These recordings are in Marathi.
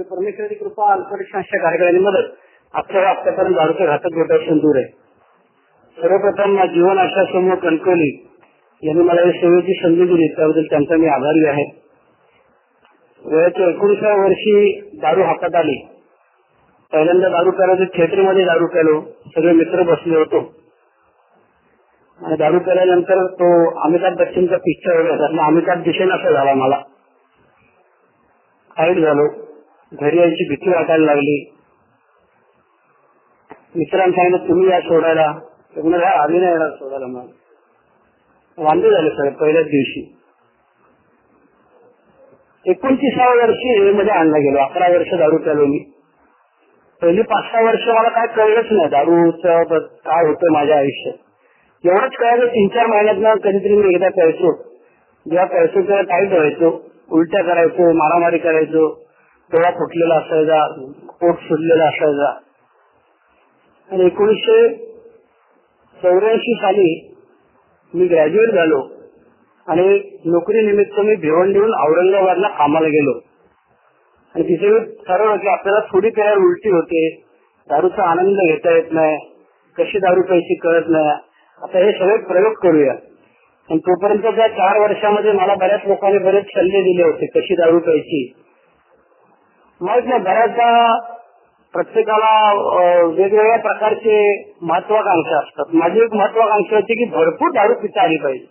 परमेश्वराची कृपा अल्परिक्षांच्या कार्यक्रमाची मदत आपल्याला आतापर्यंत दारूच्या घातक गोट्यापासून दूर आहे. सर्वप्रथम जीवन आशा समूह कणकवली यांनी मला सेवेची संधी दिली, त्याबद्दल त्यांचा मी आभारी आहे. वयाच्या 19व्या वर्षी दारू हातात आली. पहिल्यांदा दारू प्यायला थिएटरमध्ये दारू प्यालो, सगळे मित्र बसले होतो आणि दारू प्याल्यानंतर तो अमिताभ बच्चनचा पिक्चर होता. अमिताभ दिसेनासा झाला मला. हाईट झालो, घरी यायची भीती वाटायला लागली. मित्रांनी सांगितलं तुम्ही या सोडायला, आम्ही नाही येणार सोडायला. मला वांदे झाले सगळे पहिल्याच दिवशी. 29व्या वर्षी मध्ये आणला गेलो. 11 वर्ष दारू प्यालो मी. पहिली 5-6 वर्ष मला काय कळलंच नाही दारूचं काय होतं माझ्या आयुष्यात. एवढंच कळायचं 3-4 महिन्यात कधीतरी मी एकदा प्यायचो. जेव्हा प्यायचो तेव्हा टाईट व्हायचो, उलट्या करायचो, मारामारी करायचो, डोळा फुटलेला असायचा, पोट सुटलेला असायचा. आणि 1984 साली मी ग्रॅज्युएट झालो आणि नोकरी निमित्त मी भिवंडीहून औरंगाबादला कामाला गेलो. आणि तिथे मी ठरवलं की आपल्याला थोडी प्यायला उलटी होते, दारूचा आनंद घेता येत नाही, कशी दारू प्यायची कळत नाही, आता हे सगळे प्रयोग करूया. आणि तोपर्यंत त्या 4 वर्षामध्ये मला बऱ्याच लोकांनी बरेच सल्ले दिले होते कशी दारू प्यायची. माहित नाही, बऱ्याचदा प्रत्येकाला वेगवेगळ्या प्रकारचे महत्वाकांक्षा असतात. माझी एक महत्वाकांक्षा होती की भरपूर दारू पिता आली पाहिजे,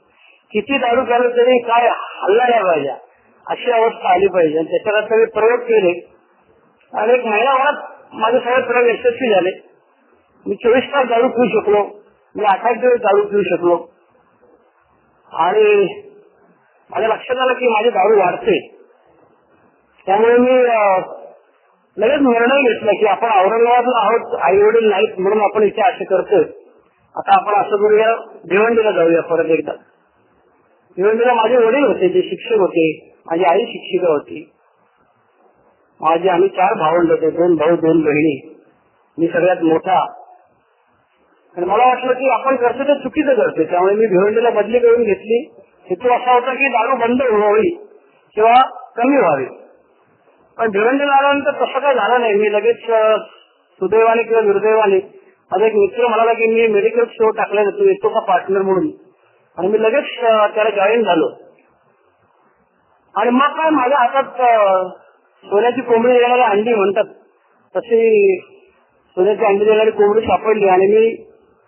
किती दारू प्यायला तरी काय हल्ला नाही पाहिजे, अशी अवस्था आली पाहिजे. आणि त्याच्याकरता मी प्रयोग केले आणि 1 महिनाभरात माझे सगळे प्रयोग यशस्वी झाले. मी 24 तास दारू पिऊ शकलो, मी 8 दिवस दारू पिऊ शकलो. आणि माझ्या लक्षात आलं की माझी दारू वाढते. त्यामुळे मी लगेच निर्णय घेतला की आपण औरंगाबादला आहोत, आई वडील नाहीत म्हणून आपण इथे असे करतोय, आता आपण असं करूया भिवंडीला जाऊया परत एकदा. भिवंडीला माझे वडील होते जे शिक्षक होते, माझी आई शिक्षिका होती, आम्ही 4 भावंड होते, 2 भाऊ 2 बहिणी, मी सगळ्यात मोठा. आणि मला वाटलं की आपण करतो ते चुकीचं करतो, त्यामुळे मी भिवंडीला बदली करून घेतली. हेतू असा होता की दारू बंद व्हावी किंवा कमी व्हावी. पण भिवंडीला आल्यानंतर तसं काही झालं नाही. मी लगेच सुदैवाने किंवा दुर्दैवाने माझा एक मित्र म्हणाला की मी मेडिकल स्टोअर टाकला, तू येतो का पार्टनर म्हणून. आणि मी लगेच त्याला जॉईन झालो. आणि मग काय माझ्या हातात सोन्याची कोंबडी देणारी अंडी म्हणतात तशी सोन्याची अंडी देणारी कोंबडी सापडली आणि मी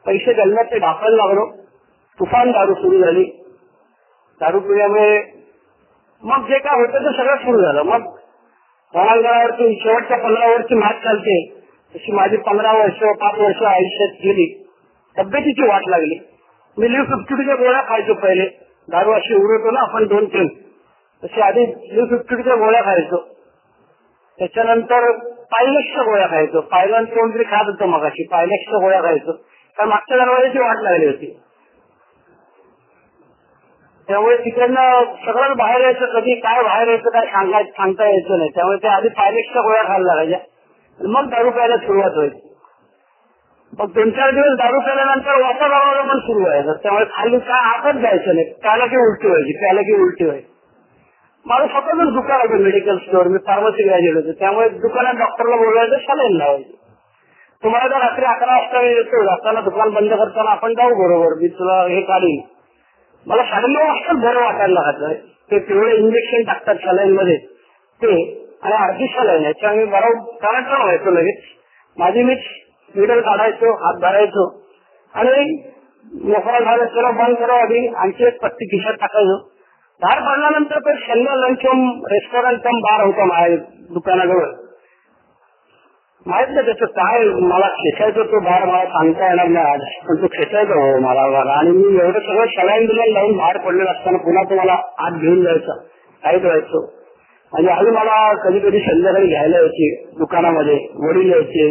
पैसे गल्ल्यात ते ढाकायला लागलो. तुफान दारू सुरू झाली. दारू पिल्यामुळे मग जे काय होतं ते सगळं सुरू झालं. मग रणांगणावरती शेवटच्या 15 वर्षी मॅच चालते तशी माझी 15 वर्ष 5 वर्ष आयुष्यात गेली. तब्येतीची वाट लागली. मी लिव्ह 52च्या गोळ्या खायचो पहिले. दारू अशी उडवतो ना आपण 2 थेंब, तशी आधी लिव्ह 52च्या गोळ्या खायचो. त्याच्यानंतर पायलेक्सच्या गोळ्या खायचो. पायलॉन कोणतरी खात होतं मगाशी, पायलेक्सच्या गोळ्या खायचो कारण मागच्या दरवाजाची वाट लागली होती. त्यामुळे तिकडनं सगळं बाहेर यायचं, कधी काय बाहेर यायचं काय सांगता यायचं नाही. त्यामुळे ते आधी पायलेक्सच्या गोळ्या खायला लागायच्या, मग दारू प्यायला सुरुवात व्हायची. मग 2-4 दिवस दारू प्यायल्यानंतर वातावरण पण सुरू व्हायचं. त्यामुळे खाली काय आतच जायचं नाही, प्यायला की उलटी व्हायची, प्यायला की उलटी व्हायची. माझं स्वतःच दुकान होतं मेडिकल स्टोअर, मी फार्मसी ग्रॅज्युएट होतो. त्यामुळे दुकानात डॉक्टरला बोलवायचं, सलाईन लावायची. तुम्हाला जर रात्री 11 वाजता येतो, जाताना दुकान बंद करताना आपण जाऊ बरोबर, मी तुला हे काढीन. मला 9:30 वाजताच बरं वाटायला लागतं. ते पिवळे इंजेक्शन टाकतात सलाईन मध्ये ते, आणि अर्धी सलाईन याच्यामुळे बरोबर करायचं व्हायचं. लगेच माझी मीच मिडल काढायचो, हात धरायचो आणि मोकळा झाला त्याला बंद करा आधी, आणखी एक पत्ती खिशात टाकायचो. बाहेर पडल्यानंतर ते शनिवार लंच रेस्टॉरंट कम बार होता माझ्या दुकानाजवळ. माहित नाही त्याचं काय, मला खेचायचं तो बाहेर, मला सांगता येणार नाही आज, पण तो खेचायचा हो मला बाहेर. आणि मी एवढं सगळं सलाईन बिलाईन लावून बाहेर पडलेलं असताना पुन्हा तुम्हाला आत घेऊन जायचं, काहीच व्हायचो. म्हणजे आई मला कधी कधी संध्याकाळी घ्यायला यायची दुकानामध्ये, वडील यायचे,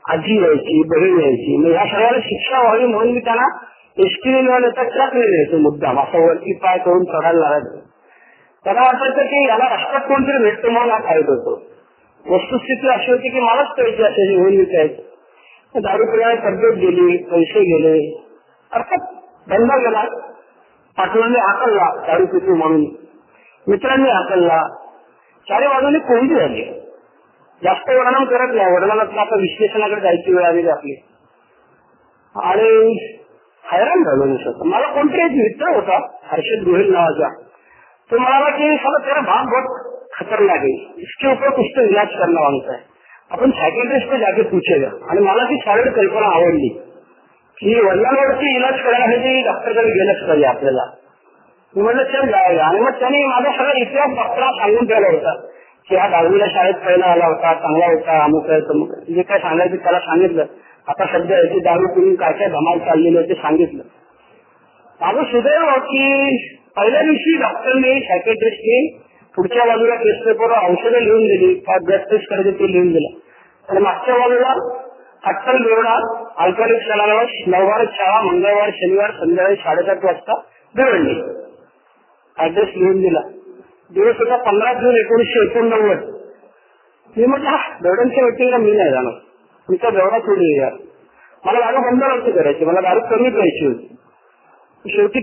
आजी यायची, बहीण यायची. मग ह्या सगळ्याला शिक्षा व्हावी म्हणून मी त्यांना एसटीने नेता ट्रक यायचो मुद्दाम, असं वरती पाय करून चढायला लागायचं. त्यांना वाटायचं की याला रस्त्यात कोणतरी भेटतो म्हणून हा खायत होतो. वस्तुस्थिती अशी होती की मलाच पैसे असायचे होऊन विकायचं. दारू पिण्याने तब्येत गेली, पैसे गेले, अर्थात धंदा गेला. पाठवून हाकलला दारू पितो म्हणून. मित्रांनी हाकलला, चारी बाजूने कोंडी झाली. जास्त वर्णन करत नाही, वर्णनातलं आता विश्लेषणाकडे जायची वेळ आलेली आपली. आणि हैराण झालो मी स्वतः. मला कोणतरी एक मित्र होता हर्षद गोहिल नावाचा, तो म्हणाला की सगळं तेरा भाग बहुत खतरनाक है, इसके ऊपर कुछ तो इलाज करना मांगता है, आपण सायकेट्रिस्ट को जाके पूछेगा. आणि मला ती सॉलिड कल्पना आवडली की वडिलांवरती इलाज करण्यासाठी डॉक्टरकडे गेलंच पाहिजे आपल्याला. मी म्हटलं चल जाऊया. आणि मग त्यांनी माझा सगळा इतिहास डॉक्टरला सांगून ठेवला होता की हा 10वीला शाळेत पहिला आला होता, चांगला होता, अमुक आहे तमुक, जे काय सांगायचं त्याला सांगितलं. आता सध्या याची दारू पिऊन काय काय धमाल चाललेली आहे ते सांगितलं. माझं सुदैव की पहिल्या दिवशी डॉक्टरने सायकेट्रिस्टने पुढच्या बाजूला टेस्ट पेपरवर औषधं लिहून दिली, ब्लड टेस्ट करायचे ते लिहून दिलं. आणि मागच्या बाजूला अट्टल बेवडा अल्कालिक सलावास, नववार शाळा, मंगळवार शनिवार संध्याकाळी 7:30 वाजता बेवडली, ऍड्रेस लिहून दिला. दिवस होता 15 जून 1989. मी म्हटलं हा बेवड्यांच्या वेटिंगला मी नाही जाणार, तुमचा बेवडा थोडी यार. मला दारू बंद नव्हती करायची, मला दारू कमी प्यायची होती. शेवटी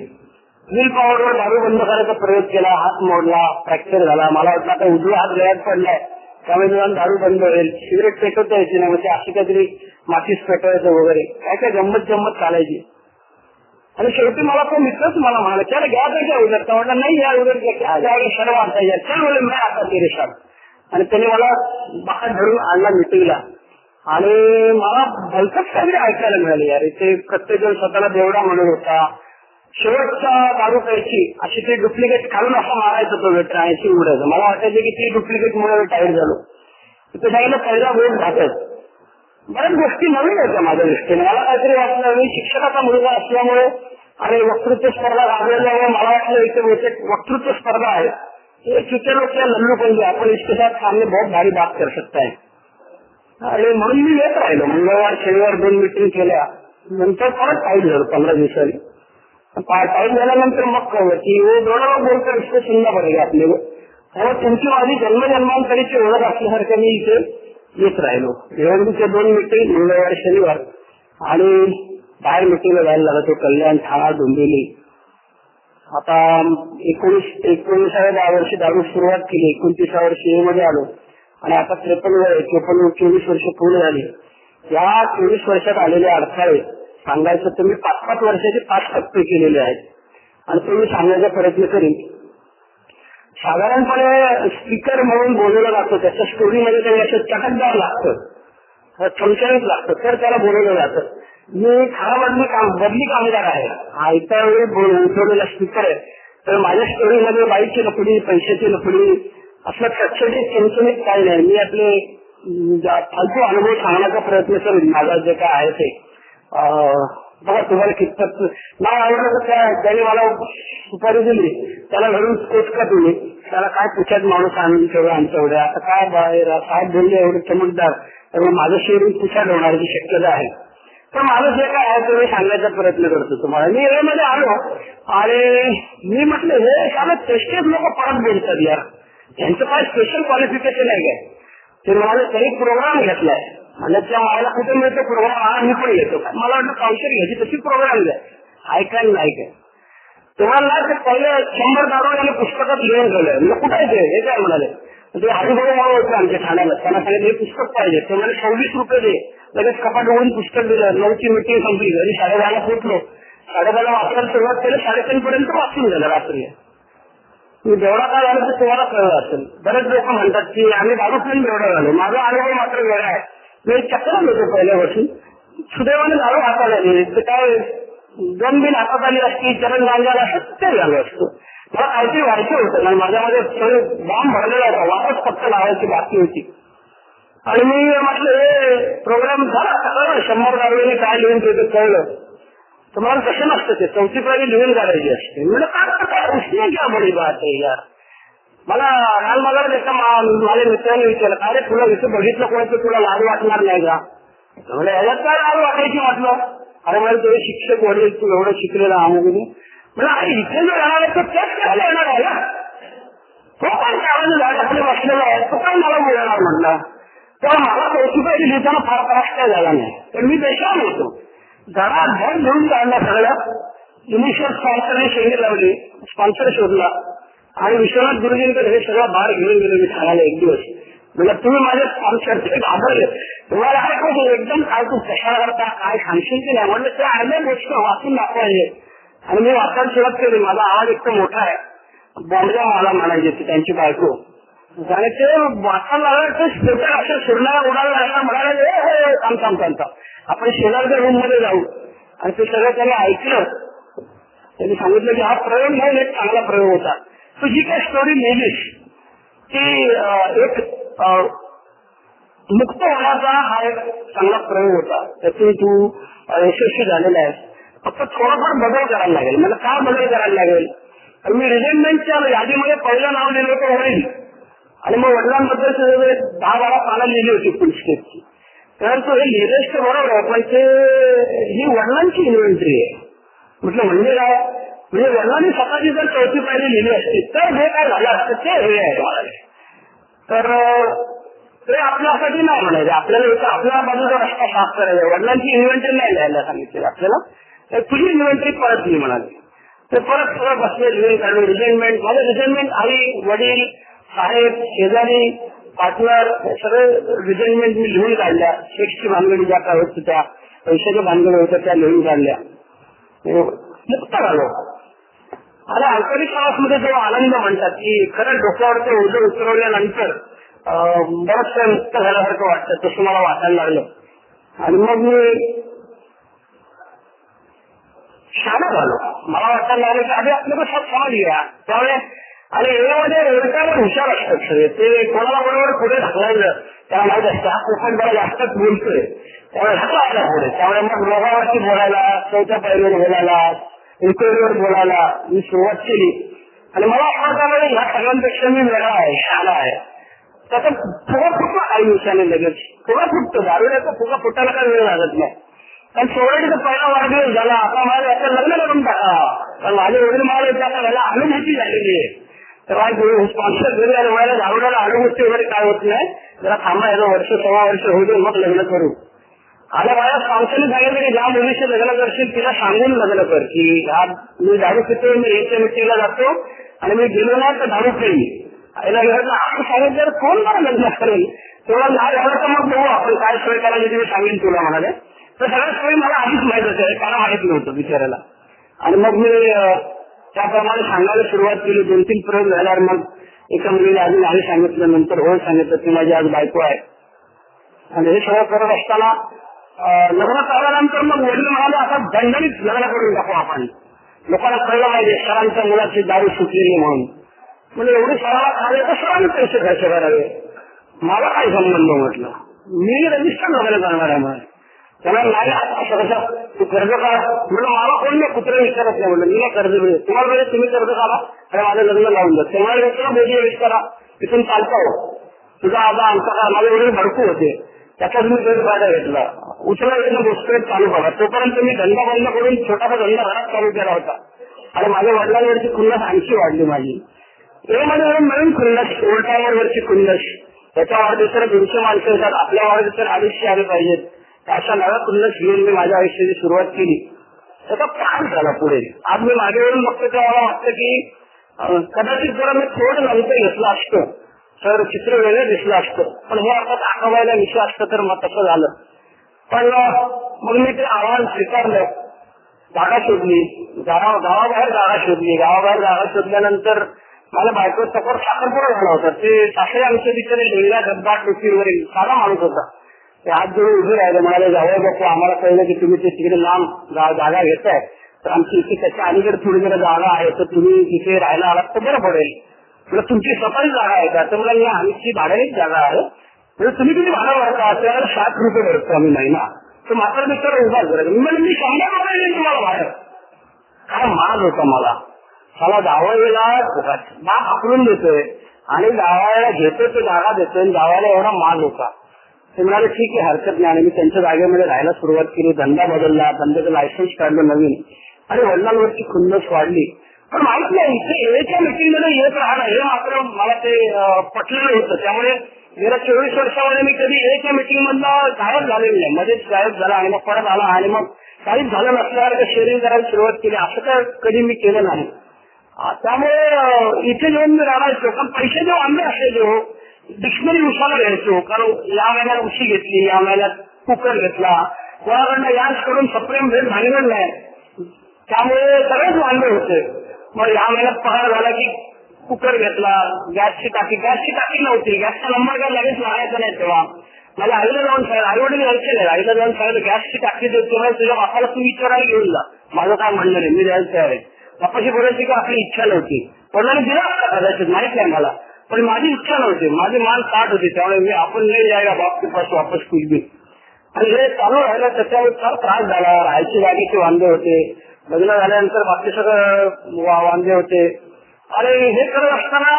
विल पॉवरवर दारू बंद करायचा प्रयोग केला, हात मोडला, फ्रॅक्चर झाला. मला वाटलं आता उजवा हात गळ्यात पडलाय त्यामुळे दारू बंद होईल. सिगरेट पेटवता यायची नाही, म्हणजे अशी काहीतरी मातीस पेटवायचं वगैरे काय काय गंमत जम्मत चालायची. आणि शेवटी मला तो मित्रच मला म्हणाला चल गया क्या उधर, तर म्हटलं नाही यार उधर क्या जाएगा शर्म आता यार, चल बोले मैं आता तेरे साथ. आणि त्याने मला बाहेर धरून आणला मिटिंगला. आणि मला भलतच काहीतरी ऐकायला मिळालं यार. इथे प्रत्येक जण स्वतःला बेवडा म्हणत होता. शेवटचा दारू प्यायची अशी ते डुप्लिकेट खालून असं मारायचं तो वेटर आणि उडायचं. मला वाटायचं की ती डुप्लिकेट मुळे टाईट झालो. तिथे सांगितलं पहिला वेळ घातच. बऱ्याच गोष्टी नवीन होत्या माझ्या दृष्टीने. मला काहीतरी वाटलं, मी शिक्षकाचा मुलगा असल्यामुळे आणि वक्तृत्व स्पर्धा राबवल्यामुळे मला वाटलं इथे बहुतेक वक्तृत्व स्पर्धा आहे, छोटे लोक या लल्लू पंजे आपण इसके साथ सामने बहुत भारी बात कर सकता है. आणि म्हणून मी येत राहिलो. मंगळवार शनिवार 2 मीटिंग केल्या. नंतर परत टाईट झालं 15 दिवसांनी. टाईट झाल्यानंतर मग कळलं की वो दोनों लोग बोलकर इसको सुनना पडेगा आपल्याला. त्यामुळे तुमची माझी जन्मजन्मांतरीची ओळख असल्यासारखं मी इथे येत राहिलो. निवडणुकीच्या 2 मीटिंग मंगळवार शनिवार. आणि बाहेर मीटिंगला जायला लागत होतो, कल्याण, ठाणा, डोंबिवली. आता 19व्या वर्षी दारू सुरुवात केली, 29व्या वर्षी मध्ये आलो. आणि आता 53-54 वर्ष पूर्ण झाली. या 24 वर्षात आलेले अडथळे सांगायचं तर मी 5-5 वर्षाचे 5 टप्पे केलेले आहेत. आणि ते मी सांगण्याचा प्रयत्न करीन. साधारणपणे स्पीकर म्हणून बोलवलं जातं, त्याच्या स्टोरीमध्ये काही असं चटकदार लागतं, चमचमीत लागतं, तर त्याला बोलवलं जातं. मी खरा बदली कामगार आहे. हा इतर वेळी उठवलेला स्पीकर आहे. तर माझ्या स्टोरीमध्ये बाईची लफडी, पैशाची लफडी असं चटचटीत चमचमीत काही नाही. मी आपले फालतू अनुभव सांगण्याचा प्रयत्न करेन. माझा जे काय आहे ते बघा तुम्हाला कितपत नाही आवडलं तर त्याने मला सुपारी दिली, त्याला घरून कोच का तुम्ही, त्याला काय पुछत माणूस आणून ठेवलं आमच्याकडे. आता काय बाहेर साहेब बोलले एवढे चमकदार, त्यामुळे माझं शेअरिंग पुछत होण्याची शक्यता आहे. तर माझं जे काय आहे ते मी सांगण्याचा प्रयत्न करतो तुम्हाला. मी वेळेमध्ये आलो आणि मी म्हटलं हे शाळेत तेच लोक परत बोलतात यार, त्यांचं काय स्पेशल क्वालिफिकेशन आहे काय. ते म्हणाले काही प्रोग्राम घेतलाय म्हणजे त्या मला कुठे मिळतो प्रोग्राम, हा मी पण घेतो. मला वाटतं काउन्सिल घ्यायची तशी प्रोग्राम घ्या, ऐकाय नाही काय. तुम्हाला ते पहिले 100 दारू आणि पुस्तकात लिहून ठेवलंय. म्हणजे कुठे आहे हे काय म्हणाले. ते हरिभाऊ होते आमच्या ठाण्याला, त्यांना सांगितलं हे पुस्तक पाहिजे. ते म्हणजे 26 रुपये दे. लगेच कपाट उघडून पुस्तक दिलं. 9ची मीटिंग संपली, घरी 10:30ला पोहोचलो. 10:30ला वाचायला सुरुवात केली, 3:30 पर्यंत वाचून झालं रात्री. मी बेवडा काय झालं तर तुम्हाला कळलं असेल. बरेच लोक म्हणतात की आम्ही दारू पिऊन बेवडा झालो. माझा अनुभव मात्र वेगळा आहे. मी चक्कर होतो पहिल्या वर्षी, सुदैवाने दारू हातात आली तर काय 2 बिन हातात आली असती, चरण गांजाला असं ते झालं असतं. मला काहीतरी व्हायचं होतं आणि माझ्यामध्ये सगळे बाम भरलेला होता, वापस फक्त लावायची बाकी होती. आणि मी म्हटलं हे प्रोग्राम झाला 100 दारूने काय लिहून ठेवतं कळलं. तुम्हाला कसं नसतं ते 4थी पायरी लिहून काढायची असते. म्हणजे काय उसने क्या बडी बात आहे यार. मला काल मला माझ्या मित्राने विचारलं काय रे तुला इथे बघितलं कोणाचं तुला लाज वाटणार नाही का. म्हणजे ह्याच्यात काय लाज वाटायची म्हटलं. अरे मला तुझे शिक्षक वडील तू एवढं शिकलेला अमुक म्हणजे अरे इथे जो येणार आहे तो त्याच करायला येणार आहे ना. तो पण त्यामध्ये झाडाखाली बसलेला आहे, तो काय मला बोलणार म्हटलं. तेव्हा मला 4थी पायरी लिहिताना फार त्रास काय झाला नाही. तर मी बेशान होतो. जरा घर घेऊन काढला सगळ्या. इनिशियल स्पॉन्सरने शेंडी लावली, स्पॉन्सर शोधला. आणि विश्वनाथ गुरुजींकडे हे सगळं बाळ घेऊन गेलो मी ठाण्याला एक दिवस. म्हणजे तुम्ही माझ्या आमच्याकडे घाबरले, तुम्हाला ऐकू एकदम काय तू कशाला करता काय सांगशील की नाही म्हणलं. ते अर्ध्या गोष्ट वाचून दाखवायचे आणि मी वाचायला सुरुवात केली. माझा आवाज इतका मोठा आहे, बॉम्बला मला म्हणायचे ती त्यांची बायको. आणि ते वाचायला लागलं तर अशा सुरणाला उडायला लागला, म्हणाले थांबता आपण शेजारच्या रूम मध्ये जाऊ. आणि ते सगळं त्यांनी ऐकलं. त्यांनी सांगितलं की हा प्रयोग नाही, एक चांगला प्रयोग होता. तुझी काय स्टोरी लिहिलीस की एक मुक्त होण्याचा हा एक चांगला प्रयोग होता, त्यातून तू यशस्वी झालेला आहेस. फक्त थोडाफार बदल करायला लागेल. मला काय बदल करायला लागेल? मी रिझाइनमेंटच्या यादीमध्ये पहिलं नाव लिहिलं होतं वडील, आणि मग वडिलांबद्दल 10-12 पानं लिहिली होती फुल स्टेपची. परंतु हे लिहिलेच तर बरोबर आहे, पण ते ही वडिलांची इन्व्हेंटरी आहे. म्हटलं म्हणजे काय? म्हणजे वडिलांनी स्वतःची जर चौथी पायरी लिहिली असती तर हे काय झालं असतं ते हे आहे मला. तर ते आपल्यासाठी नाही म्हणायचे, आपल्याला आपल्या बाजूचा रस्ता साफ करायचा. वडिलांची इन्व्हेंटरी नाही लिहायला सांगितलं आपल्याला, तर तुझी इन्व्हेंटरी परत लिही म्हणाली. ते परत सगळं बसले लिहून काढले. रिझाइनमेंट, माझं रिझाइनमेंट आई वडील साहेब शेजारी पार्टनर हे सगळे रिझाइनमेंट मी लिहून काढल्या. सेक्सची भानगडी ज्या काय होत त्या पैशाच्या भानगडी होत्या त्या लिहून काढल्या. मुक्त झालो. आणि आंतरिक प्रवासमध्ये जो आनंद म्हणतात की खरं डोक्यावरचं ओझं उतरवल्यानंतर बरंच काही मुक्त झाल्यासारखं वाटतं, तसं मला वाटायला लागलं. आणि मग मी शाळा झालो. मला वाटायला लागलं की आधी आपल्याला सब समज घ्या. त्यामुळे आणि एवढ्यामध्ये एवढ्यावर हुशार असतात सगळे. ते कोणाला बरोबर पुढे ढकलायचं त्याला माहित असतं. हा कोकण जरा जास्तच बोलतोय त्यामुळे ढकलायला पुढे. त्यामुळे मग रोगावरती बोलायला, चौथ्या पायरीवर बोलायला, इंटरव्ह्यूवर बोलायला मी सुरुवात केली. आणि मला असं वाटलं ह्या सगळ्यांपेक्षा मी वेगळा आहे, शाळा आहे. त्याचा फुगा फुटला काही दिवसाने लगेच. फुगा फुटतो, दारुड्याचा फुगा फुटायला काही वेळ लागत नाही. कारण सोवळीचा पहिला वाढदिवस झाला. आता मला याचं लग्न करून टाका, कारण माझे वडील मला त्याचा मला अनुभूती झालेली आहे. तेव्हा स्पॉन्सर घरी आले, मला दारुड्याला अनुभूती वगैरे काय होत नाही, जरा थांबा याचं वर्ष 6 वर्ष होऊ दे मग लग्न करू. आता माझ्या स्पॉन्सरने सांगितलं की ज्या मुलीचे लग्न करशील तिला सांगून लग्न कर, की मी दारू पितो, मी याच्या मिटिंगला जातो आणि मी गेलो नाही तर दारू पिली. याला असं सांगितलं कोण मला लग्न करेल. तेव्हा नाही झालं तर मग बघू आपण काय सोय करायची मी सांगेन तुला म्हणाले. तर सगळ्या सोयी मला आधीच माहित होते, कारण माहित नव्हतं बिचारायला. आणि मग मी त्याप्रमाणे सांगायला सुरुवात केली. 2-3 प्रयोग झाल्यावर मग एका मुलीने आधी नाही सांगितलं, नंतर हो सांगितलं की माझी आज बायको आहे. आणि हे सगळं करत असताना लग्न झाल्यानंतर मग वडील म्हणाले आता दणदणीत लग्न करून टाकू आपण. लोकांना कळलं पाहिजे सरांच्या मुलाची दारू सुटलेली म्हणून. म्हणजे एवढी सराला खाले तर सरांनी पैसे खर्च करावे, मला काय संबंध म्हटलं. मी रजिस्टर लग्न करणार आहे म्हणे. त्याला नाही असं कसं तू कर्ज काढ म्हटलं. मला कोण नाही कुत्रे विचारत नाही म्हटलं. मी कर्ज मिळेल तुम्हाला पाहिजे तुम्ही कर्ज काढा आणि माझं लग्न लावून द्या. तेव्हा विचारा बोधी विचारा तिथून चालता हो तुझा आबा आमचा का. माझे वडील भरपूर होते, त्याचाच मी गैरफायदा घेतला. उचला येणं गोष्ट चालू करा. तोपर्यंत मी धंदा बंद करून छोटासा धंदा घरात चालू केला होता. आणि माझ्या वडिलांवरची खुन्नस आणखी वाढली माझी. हे माझ्याकडे नवीन खुन्नस, ओल्ड टायमरवरची खुन्नस. त्याच्या वाढदिवसाला 200 माणसं येतात, आपल्या वाढदिवसाला 250 आले पाहिजेत. अशा नव्या खुन्नस घेऊन मी माझ्या आयुष्याची सुरुवात केली. त्याचा प्राण झाला पुढे. आज मी मागेवरून बघतो तेव्हा मला वाटतं की कदाचित जरा मी थोडं नंतर घेतलं असतं तर चित्र वेगळं दिसलं असतं. पण हे आता दाखवायला विषय असतं तर मग तसं झालं. पण मग मी ते आव्हान स्वीकारलं. जागा शोधली, गावाबाहेर जागा शोधली. गावाबाहेर जागा शोधल्यानंतर मला बायको सफर साखरपुडा झाला होता. ते सासरे आमचे बिचारे डेंगा डब्बा टोपीवरील साधा माणूस होता. ते हात जोडून उभे राहिले, म्हणाले जावं बापू आम्हाला कळलं की तुम्ही ते तिकडे लांब जागा घेताय तर आमची इथे त्याच्या अलीकडे थोडी जरा जागा आहे तर तुम्ही तिथे राहायला आलात तर बरं पडेल. म्हणजे तुमची स्वतःची जागा आहे का. तर मला आमची भाड्यानेच जागा आहे. म्हणजे तुम्ही किती भाडं भरता. त्याला 60 रुपये भरतो आम्ही महिना. तर मात्र मित्र उभाच करायचं. मी 100 रुपये देईन तुम्हाला भाडं. काय माल होता मला. मला जावयाला बाप हाकलून देतोय आणि जावयाला घेतोय ते जागा देतोय. जावयाला एवढा माल होता. ते म्हणाले ठीक आहे हरकत नाही. आणि मी त्यांच्या जागेमध्ये राहायला सुरुवात केली. धंदा बदलला, धंद्याचं लायसन्स काढलं नवीन आणि वडिलांवरची खुन्नस वाढली. पण माहित नाही इथे एच्या मीटिंगमध्ये येत राहणं हे मात्र मला ते पटलेलं होतं. त्यामुळे गेल्या 24 वर्षामध्ये मी कधी एच्या मीटिंग मधला गायब झालेलं नाही. मध्येच गायब झाला आणि मग परत आला आणि मग काहीच झालं नसल्यावर शेअरिंग करायला सुरुवात केली. असं काय कधी मी केलं नाही. त्यामुळे इथे जेव्हा मी राहायचो पण पैसे जेव्हा आणले असायचो डिक्शनरी उशाला घ्यायचो, कारण या महिन्यात उशी घेतली, या महिन्यात कुकर घेतला, कोणाकडनं याच करून सप्रेम भेट भांडण नाही, त्यामुळे सगळेच वांदे होते. मग या महिन्यात पगार झाला की कुकर घेतला, गॅसची टाकी नव्हती, गॅसचा नंबर काय लगेच लागायचा नाही. तेव्हा मला आईला जाऊन सांगितलं, आई वडील यायचे नाही, आईला जाऊन सांगितलं गॅसची टाकी देतो, तुझ्या बापाला तू विचारायला घेऊन जा, माझं काय म्हणणं नाही, मी द्यायला तयार आहे. बापाशी बोलायची की आपली इच्छा नव्हती, वडिलांनी दिला कदाचित माहित नाही मला, पण माझी इच्छा नव्हती, माझी मान ताट होती, त्यामुळे मी आपण नाही जायला बाप के पास वापस कुछ भी. आणि हे चालू राहिलं त्याच्यावर फार त्रास झाला. राहायची जागेचे वांदे होते, लग्न झाल्यानंतर बाकी सगळं वांदे होते. आणि हे करत असताना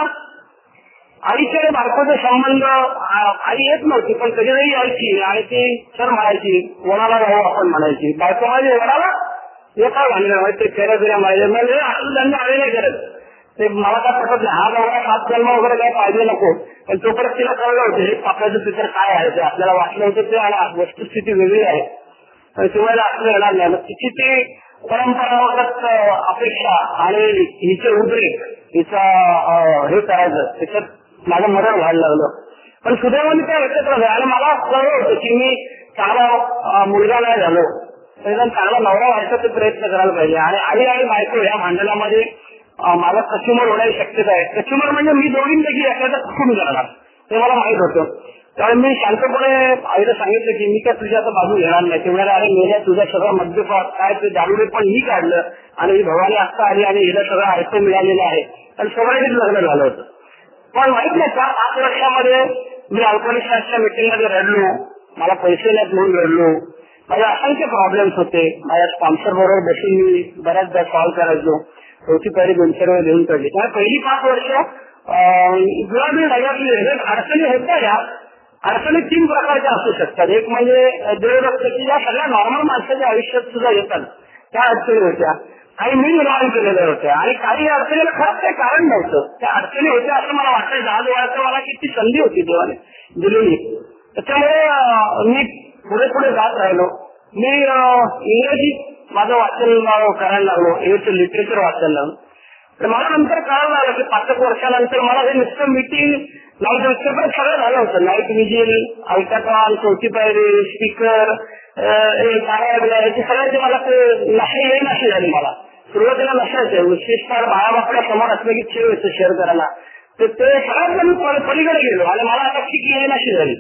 आईचे आणि बायकोचे संबंध, आई येत नव्हती पण कधीतरी यायची आणि ती सर म्हणायची, वडाला जाऊ आपण म्हणायची, बायको माझी वडाला हे काय म्हणलं ते फेऱ्या फेऱ्या मारायचे, म्हणजे असं त्यांनी आले नाही करत. ते मला काय पटत नाही, हा बाबा 7 जन्म वगैरे काय पाहिजे नको, पण तोपर्यंत तिला कळलं होतं हे पापाचं पिक्चर काय आहे, ते आपल्याला वाटलं होतं ते, आणि वस्तुस्थिती वेगळी आहे, तुम्हाला असं येणार नाही. मग तिची ती परंपरागत अपेक्षा आणि हिचे उद्रेक, हिचा हे करायचं, त्याच्यात माझं मरण व्हायला लागलं. पण सुदैवाने त्या एकत्र झालं आणि मला कळलं होतं की मी चांगला मुलगा नाही झालो, एकदम चांगला नवरा व्हायचा प्रयत्न करायला पाहिजे. आणि आई आणि बायको या भांडणामध्ये मला कच्युमर होण्याची शक्यता आहे. कच्युमर म्हणजे मी दोघींपैकी एखादा कुठून जाणार ते मला माहित होतं. त्यामुळे मी शांतपणे आईला सांगितलं की मी काय तुझ्या आता बाजू घेणार नाही. ते म्हणाले अरे मेल्या तुझा सगळा मद्यपात काय ते दारुडे पण मी काढलं आणि ही भवानी आत्ता आली आणि हिला सगळं आयतं मिळालेलं आहे आणि सगळ्यांनीच लग्न झालं होतं. पण माहित नाही का 5 वर्षामध्ये मी अल्पनिशाच्या मीटिंगमध्ये रडलो, मला पैसे नाहीत म्हणून रडलो, माझे असंख्य प्रॉब्लेम्स होते. माझ्या स्पॉन्सर बरोबर बसून मी बऱ्याचदा सॉल्व्ह करायचो. चौथी पायरी 200 रुपये देऊन काढली. त्यामुळे पहिली 5 वर्ष गुलाबी ढगातली अडचणी होत्या. या अडचणी 3 प्रकारच्या असू शकतात. एक म्हणजे देवदत्तची या सगळ्या नॉर्मल माणसाच्या आयुष्यात सुद्धा येतात त्या अडचणी होत्या, काही मी निर्माण केलेल्या होत्या आणि काही अडचणीला खरंच काही कारण नव्हतं. त्या अडचणी होत्या असं मला वाटायचं. आज वयाचं मला किती संधी होती देवाने दिलेली. त्याच्यामुळे मी पुढे पुढे जात राहिलो. मी इंग्रजी माझं वाचन करायला लागलो, इंग्लिश लिटरेचर वाचायला लागलो. तर मला नंतर कळायला लागलं की 5 वर्षानंतर मला हे नुसतं मीटिंग नाईट सगळं झालं होतं. नाईट विजिल, अल्काट्रॉन, चौथी पायरी, स्पीकर, याची सगळ्याची मला ते नशा येईन अशी झाली. मला सुरुवातीला नशायचे, विशेषतः बाळाबापड्या समोर असलं की छेव येतं शेअर करायला, तर ते सगळ्यात मी पलीकडे गेलो आणि मला आता किक येईन अशी झाली.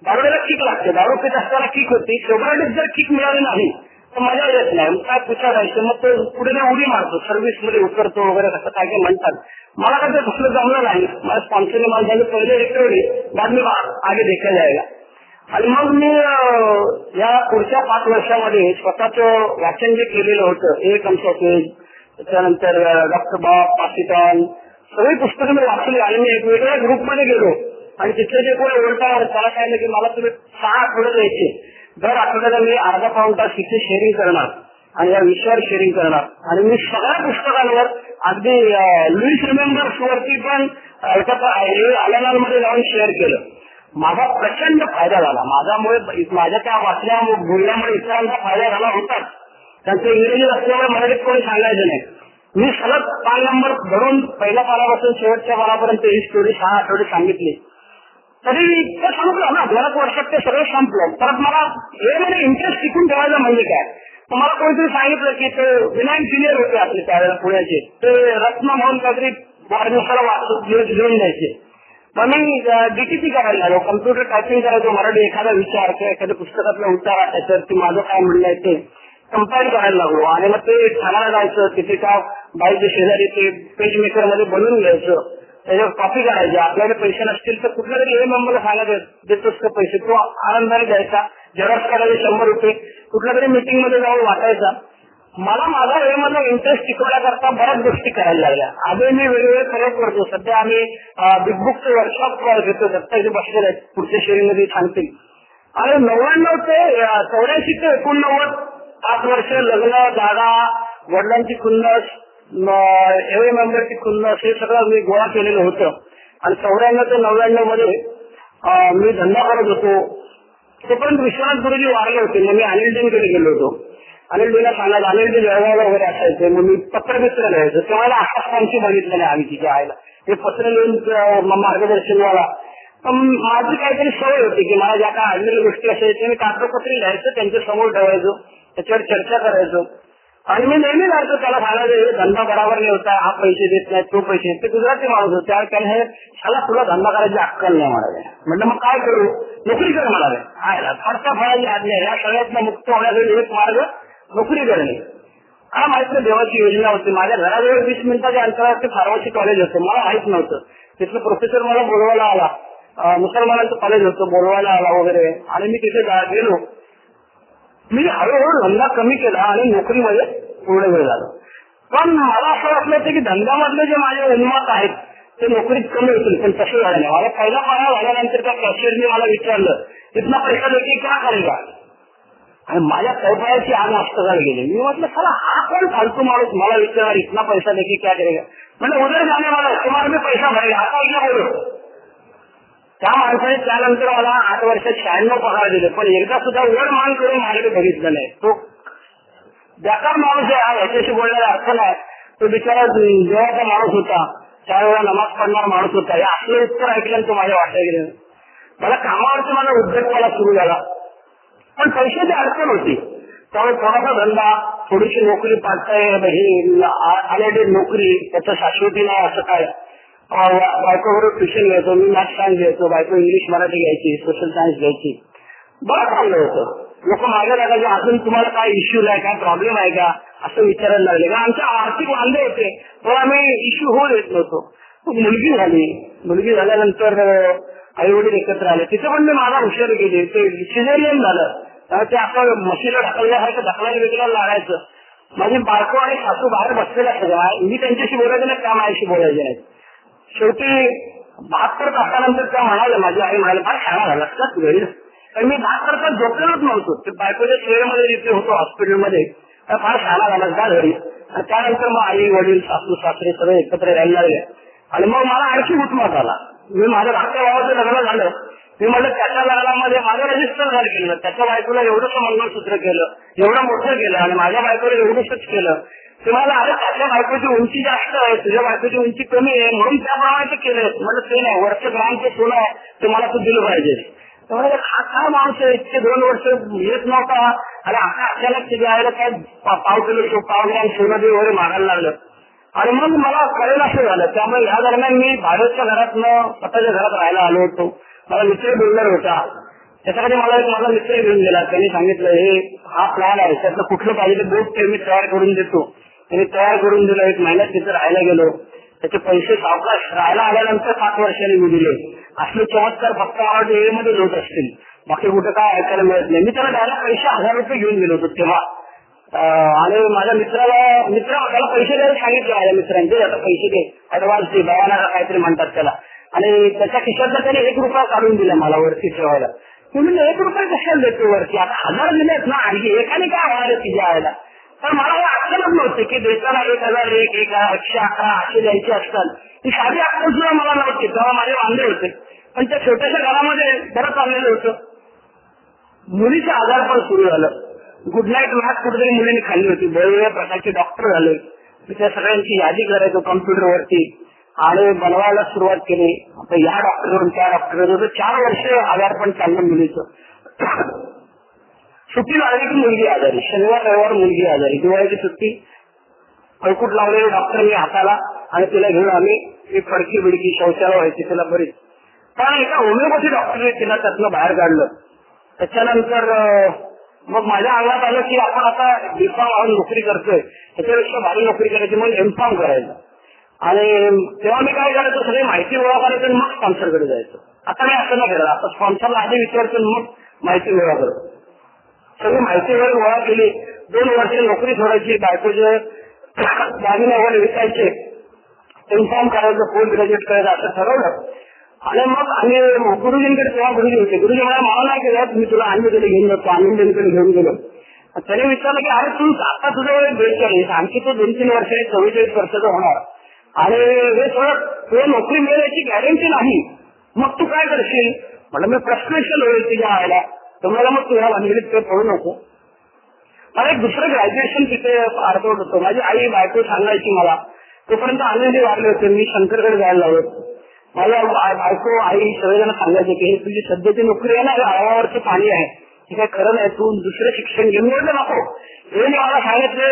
दारूला किक लागते, दारू पित असताना किक होती. सोबराटीत जर किक मिळाली नाही तर मजा येत नाही. मग काय पुढच्या मग तो पुढे उडी मारतो, सर्व्हिस मध्ये उतरतो वगैरे कसं काय काय म्हणतात. मला काय ते दुसरं जमलं नाही. माझ्या स्पॉन्सरने मला झालं पहिले एक ठेवली, बाद मी आगे देखा जायला. आणि मग मी या पुढच्या 5 वर्षामध्ये स्वतःचं वाचन जे केलेलं होतं, एक अंशोपेज, त्याच्यानंतर डॉक्टर बाब पाकिस्तान, सगळी पुस्तकं मी वाचली आणि मी एक वेगळ्या ग्रुपमध्ये गेलो आणि तिथे जे कोणी ओळखा त्याला सांगितलं की मला तुम्ही 6 आठवडे द्यायचे, दर आठवड्याला मी अर्धा पाऊण तास तिथे शेअरिंग करणार आणि या विषयावर शेअरिंग करणार. आणि मी सगळ्या पुस्तकांवर अगदी लुईस रिमेंबर्स वरती पण अलानामध्ये जाऊन शेअर केलं. माझा प्रचंड फायदा झाला. माझ्या त्या वाचल्या बोलण्यामुळे इतरांचा फायदा झाला होताच. त्यांचं इंग्रजी असल्यामुळे मराठीत कोणी सांगायचं नाही. मी सलग पान नंबर धरून पहिल्या पानापासून शेवटच्या पानापर्यंत ही स्टोरी 6 आठवडे सांगितली. तरी ते संपलं ना, 2 वर्षात ते सगळं संपलं. परत मला हे इंटरेस्ट टिकून ठेवायचा म्हणजे काय, मला कोणीतरी सांगितलं की ते विनायक सिनियर होते आपले त्यावेळेला पुण्याचे, ते रत्न म्हणून काहीतरी वाढदिवसाला घेऊन द्यायचे. मग मी डीटीपी करायला लागलो, कम्प्युटर टायपिंग करायचो. मराठी एखादा विचार किंवा एखाद्या पुस्तकातला उतारा त्याच्यावरती माझं काय म्हणणं आहे ते कंपाईल करायला लागलो. आणि मग ते ठाण्याला जायचं, तिथे का बाईच्या शेजारी ते पेज मेकर मध्ये बनवून घ्यायचं, त्याच्यावर कॉपी करायची. आपल्याकडे पैसे नसतील तर कुठल्या तरी हे मेंबरला सांगायचं देतोस का पैसे, तो आनंदाने द्यायचा. झेरॉक्स करायचे 100 रुपये, कुठल्या तरी मीटिंग मध्ये जाऊन वाटायचा. मला माझा वेळेमध्ये इंटरेस्ट टिकवण्याकरता बऱ्याच गोष्टी करायला लागल्या. आधी मी वेगवेगळे प्रयोग करतो. सध्या आम्ही बिग बुकचे वर्कशॉप घेतो, दत्ता इथे बसलेले आहेत, पुढच्या शेअरिंग मध्ये सांगतील. आणि 99 ते 84 ते 89 5 वर्ष लग्न, जागा, वडिलांची खुन्नस, एवढे मेंबरची खुन्नस, हे सगळं मी गोळा केलेलं होतं. आणि 94 ते 99 मध्ये मी धंदा करत होतो. तोपर्यंत विश्वनाथ गुरुजी वारले होते. मग मी अनिल कडे गेलो होतो. अनिलजीला सांगायचं, अनिलजी जळगावला वगैरे असायचे, मग मी पत्र लिहायचो. तेव्हा आकाशवाणीची बघितलेलं आहे आम्ही तिच्या आईला, ते पत्र लिहून मार्गदर्शन व्हावा. माझी काहीतरी सवय होती की मला ज्या काय आलेल्या गोष्टी असायच्या मी कागदपत्री लिहायचं, त्यांच्या समोर ठेवायचो, त्याच्यावर चर्चा करायचो. आणि मी नेहमी जायचो त्याला सांगायचं हे धंदा बरोबर नाही होता, हा पैसे देत नाही, तो पैसे देत. ते गुजराती माणूस होते, त्याने हे शाला तुला धंदा करायची अक्कल नाही म्हणाले. म्हटलं मग काय करू, नोकरी कर म्हणाले. फडता फळाची आज्ञा, या सगळ्यातनं मुक्त होण्यासाठी एक मार्ग नोकरी करणे. मला माहित नाही देवाची योजना होती. माझ्या घराजवळ 20 मिनिटाच्या अंतरावरती फार्मसी कॉलेज होतं, मला माहित नव्हतं. तिथलं प्रोफेसर मला बोलवायला आला, मुसलमानांचं कॉलेज होतं, बोलवायला आला वगैरे. आणि मी तिथे गेलो. मी हळूहळू धंदा कमी केला आणि नोकरीमध्ये पूर्ण वेळ झालो. पण मला असं वाटलं होतं की धंद्यामधले जे माझे उन्माद आहेत ते नोकरीत कमी होतील, पण तसं झालं नाही. मला पहिला पगार झाल्यानंतर त्या कॅशियरने मला विचारलं इतना पैसा लेके क्या करेगा, आणि माझ्या कौतुकाची आग हस्तकाला गेली. मी म्हटलं चला हा कोण फालतू माणूस मला विचारणार इतना पैसा लेके क्या करेगा. म्हणजे उदर जाणे मला तुम्हाला मी पैसा भरेगा आता एकदा बोलू. त्या माणसाने त्यानंतर मला 8 वर्षात 96 पगार दिले, पण एकदा सुद्धा वर मान करून माझ्याकडे बघितलं नाही. तो बेकार माणूस आहे, याच्याशी बोलण्याचा अर्थ नाही. तो बिचारा देवाचा माणूस होता, 4 वेळा नमाज पडणारा माणूस होता. हे असलं उत्तर ऐकलं तो माझ्या वाटत गेले. मला कामावरती माझा उद्योगपाला सुरू झाला, पण पैशाची अडचण होती. त्यामुळे थोडासा धंदा, थोडीशी नोकरी पाडताय आलेली नोकरी, त्याचं शाश्वती नाही असं काय. बायकोबरोबर ट्युशन घ्यायचो, मी मॅथ्स सायन्स घ्यायचो, बायको इंग्लिश मराठी घ्यायची, सोशल सायन्स घ्यायची. बरं चाललं होतं. लोक मागे लागायचे अजून तुम्हाला काय इश्यू आहे, काय प्रॉब्लेम आहे का असं विचारायला लागले. कारण आमच्या आर्थिक वांदे होते, तर आम्ही इश्यू होऊ देत नव्हतो. मुलगी झाली, मुलगी झाल्यानंतर आई वडील एकत्र आले. तिथे पण मी माझा हुशार गेले. ते सिझेरियन झालं, ते असं मशीला ढकलल्यासारखं ढकलायला वेगळं लागायचं. माझी बायको आणि सासू बाहेर बसलेल्या सगळ्या, मी त्यांच्याशी बोलायचं नाही, त्या माझ्याशी बोलायचे नाही. शेवटी 72 तासानंतर त्या म्हणाले, माझी आई म्हणाले फार छान झालास का तू घरी. तर मी 72 तास झोपलेलोच नव्हतो. ते बायकोच्या शेअरमध्ये जिथे होतो हॉस्पिटलमध्ये, फार छान झालास का घरी. आणि त्यानंतर मग आई वडील सासू सासरे सगळे एकत्र राहायला लागले. आणि मग मला आणखी उठमात आला. मी माझ्या धाकट्या भावाचं लग्न झालं. मी म्हटलं त्याच्या लग्नामध्ये माझं रजिस्टर झालं केलं, त्याच्या बायकोला एवढंसं मंगळसूत्र केलं, एवढं मोठं केलं, आणि माझ्या बायकोला एवढंच केलं. ते मला अरे त्याच्या बायकोची उंची जास्त आहे, तुझ्या बायकोची उंची कमी आहे, म्हणून त्याप्रमाणे ते केलं. म्हटलं ते नाही, वर्ष ग्रामचे सोनं आहे ते मला तू दिलं पाहिजे. हा काय माणूस आहे, इतके 2 वर्ष येत नव्हता आणि आता अचानक त्याच्या आईला काय पाव किलो पाव ग्राम सोनं दे वगैरे मागायला लागलं. आणि मग मला कळेल असं झालं. त्यामुळे या दरम्यान मी भाड्याच्या घरातनं स्वतःच्या घरात राहायला आलो होतो. मला मित्र बिल्डर होता, त्याच्यामध्ये मला एक माझा मित्र घेऊन गेला. त्यांनी सांगितलं हे हा प्लॅन आहे, त्यातलं कुठलं पाहिजे बोट ते मी तयार करून देतो. त्यांनी तयार करून दिलं. 1 महिन्यात तिथे राहायला गेलो. त्याचे पैसे सावकाश राहायला आल्यानंतर 7 वर्षांनी मी दिले. असले चमत्कार फक्त मला एमध्ये होत असतील, बाकी कुठं काय ऐकायला मिळत नाही. मी त्याला डायरेक्ट पैसे 1000 रुपये घेऊन गेलो होतो तेव्हा. आणि माझ्या त्याला पैसे द्यायला सांगितले. माझ्या मित्रांचे आता पैसे दे, ऍडव्हान्स दे, दवाना काहीतरी म्हणतात त्याला. आणि त्याच्या खिशातला त्याने 1 रुपया काढून दिला मला वरती ठेवायला. तुम्ही 1 रुपये कशाला देतो वरती, आता 1000 दिलेत ना, आणखी एकाने काय होणार आहे तिच्या आयला. तर मला हे अक्कलच नव्हते की देताना 1001, 111 असे द्यायचे असतात. ती साधी अक्कल सुद्धा मला नव्हती. तेव्हा माझे वांदे होते. पण त्या छोट्याशा घरामध्ये बरं चाललेलं होतं. मुलीचं आजारपण सुरू झालं. गुड नाईट मॅथ कुठेतरी मुलीने खाल्ली होती. वेगवेगळ्या प्रकारचे डॉक्टर झाले. मी त्या सगळ्यांची यादी करायचो कॉम्प्युटरवरती आणि बनवायला सुरुवात केली. आता या डॉक्टरवरून त्या डॉक्टरवरून 4 वर्ष आजारपण चाललं मुलीचं. सुट्टी लागली की मुलगी आजारी, शनिवार रविवार मुलगी आजारी, दिवाळीची सुट्टी. फळकूट लावलेले डॉक्टर मी हाताला आणि तिला घेऊन आम्ही एक फडकी बिडकी शौचालय व्हायची तिला बरीच. पण एका होमिओपॅथी डॉक्टरने तिला त्यातनं बाहेर काढलं. त्याच्यानंतर मग माझ्या अंगात आलं की आपण आता B.Pharm नोकरी करतोय, त्याच्यापेक्षा भारी नोकरी करायची, मग M.Pharm करायचं. आणि तेव्हा मी काय करायचं, सगळी माहिती गोळा करायचं मग स्पॉन्सरकडे जायचं. आता मी असं नाही करत. आता स्पॉन्सरला आधी विचारतो मग माहिती गोळा करतो. सगळी माहिती वगैरे गोळा केली. 2 वर्ष नोकरी सोडायची, बायकोचे दागिने वगैरे विकायचे, M.Pharm करायचं, पोस्ट ग्रॅज्युएट करायचं असं ठरवलं. आणि मग आम्ही गुरुजींकडे, तेव्हा गुरुजी होते. गुरुजी मला नाही केलं, मी तुला आनंदकडे घेऊन जातो. आनंदकडे घेऊन गेलो. त्याने विचारलं की अरे तू आता तुझं वय 42, आणखी तू 2-3 वर्ष 44 वर्षाचा होणार आणि हे सगळं तुला नोकरी मिळण्याची गॅरंटी नाही, मग तू काय करशील. म्हटलं मी प्रश्नशील होईल तुझ्या आयला, तुम्हाला मग तुझ्या भानगडीत ते पडू नको. मला एक दुसरं ग्रॅज्युएशन तिथे अर्धवट होतं. माझी आई बायको सांगायची मला, तोपर्यंत आनंदी वाढले होते, मी शंकरकडे जायला लागलो. मला बायको आई सगळेजण सांगायचे की हे तुझी सध्याची नोकरी आहे ना, आळावरचं पाणी आहे, हे काय खरं नाही, तू दुसरं शिक्षण घेऊन म्हटलं नको. हे मला सांगितले,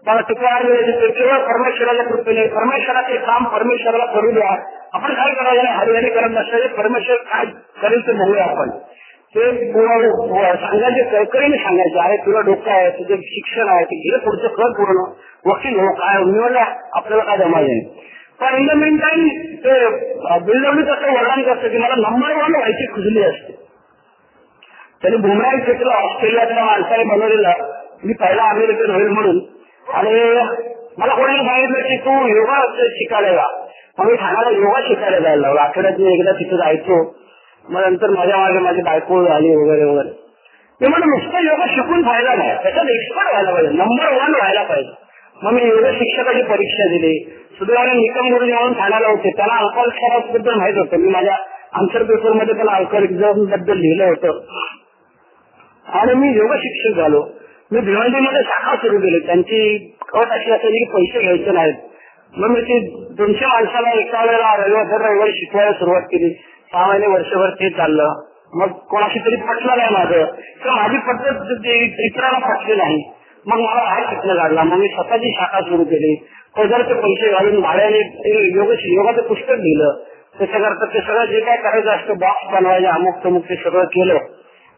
मला तुकार केवळ परमेश्वराच्या कृपेने, परमेश्वराचे काम परमेश्वराला करू द्या, आपण काय करायचं नाही, हरिहरी करत नसतं, परमेश्वर काय करेल ते बघूया आपण. ते सांगायचे, कळकळीने सांगायचे, अरे तुला डोकं आहे, तुझं शिक्षण आहे, ते घे पुढचं कर पूर्ण, वकील हो काय निवडल्या आपल्याला काय जमायचं नाही. पण इन द मेन टाइम ते बिल्डब्ल्यू तसं वर्णन करतं की मला नंबर 1 व्हायची खुजली असते. त्यांनी बुमराह क्षेत्र ऑस्ट्रेलियातल्या माणसाने बनवलेला, मी पहिला अमेरिकन होईल म्हणून. आणि मला कोणाला सांगितलं की तू योगा शिकायला जा. मग मी ठाण्याला योगा शिकायला जायला लागलो. आठवड्यात मी एकदा तिथे जायचो. मग नंतर माझ्या मागे माझी बायको झाली वगैरे वगैरे. ते मला नुसतं योगा शिकून फायदा नाही, त्याच्यात एक्सपर्ट व्हायला पाहिजे, नंबर 1 व्हायला पाहिजे. मग मी योग शिक्षकाची परीक्षा दिली. सुधारण निकम गुरुजी म्हणून ठाण्याला होते, त्यांना अल्कोहोल माहित होतं. मी माझ्या आन्सर पेपरमध्ये त्याला अल्कोहोलिझम बद्दल लिहिलं होतं. आणि मी योग शिक्षक झालो. मी भिवंडीमध्ये शाखा सुरू केली. त्यांची अट अशी असायची की पैसे घ्यायचे नाहीत. मग मी ती 200 माणसाला एका वेळेला रविवारी शिकवायला सुरुवात केली. 6 महिने वर्षभर ते चाललं. मग कोणाशी तरी पटलं नाही माझं, तर माझी पद्धत इतरांना पटली नाही. मग मला बाहेर शिकणं काढला. मग मी स्वतःची शाखा सुरू केली. पदरचे पैसे घालून भाड्याने योगाचं पुस्तक दिलं. त्याच्याकरता ते सगळं जे काय करायचं असतं, बॉक्स बनवायचे, अमुक तमुक, ते सगळं केलं.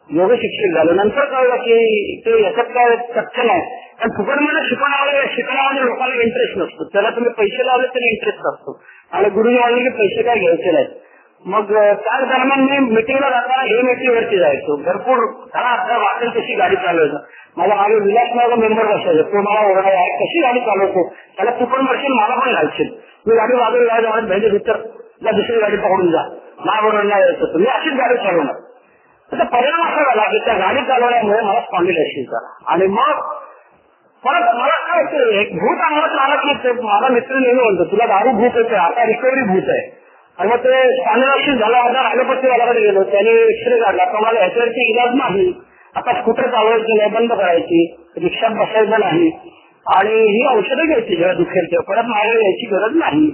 योग शिक्षक झालं. नंतर कळलं की ते याच्यात काय तथ्य नाही, कारण फुकटमध्ये शिकण्यामध्ये लोकांना इंटरेस्ट नसतो. त्याला तुम्ही पैसे लावले तरी इंटरेस्ट असतो. आणि गुरुजी म्हणले की पैसे काय घ्यायचे नाहीत. मग त्याच दरम्यान मी मिटिंगला जाताना AMT जायचो. भरपूर त्याला वाटेल तशी गाडी चालवायचं. माझ्या मागे विलासनगर मेंबर बसायचं. तो मला ओरडायला, कशी गाडी चालवतो, त्याला तू पण म्हणशील, मला पण घालशील. मी गाडी बाजूला जायचं, भेंडे भीतर दुसरी गाडी पकडून जा, माझ्याबरोबर नाही यायचं, मी अशीच गाडी चालवणार. त्याचा परिणाम असा झाला की त्या गाडी चालवण्यामुळे मला स्पॉन्डिलायसिस झाला. आणि मग परत मला काय होतं, एक भूत अंगात आला की माझा मित्र नेहमी म्हणतो तुला दारू भूत येते, आता रिकव्हरी भूत आहे. आणि मग ते स्पॉन्डिलायसिस झाला. आता ॲलोपॅथी वाल्याकडे गेलो, त्याने एक्सरे काढला, तर मला ह्याच्यावरती इलाज नाही. आता स्कूटर चालवायची नाही, बंद करायची, रिक्षात बसायचं नाही, आणि ही औषधं घ्यायची जेव्हा दुखेल तेव्हा, परत माझ्याकडे यायची गरज नाही.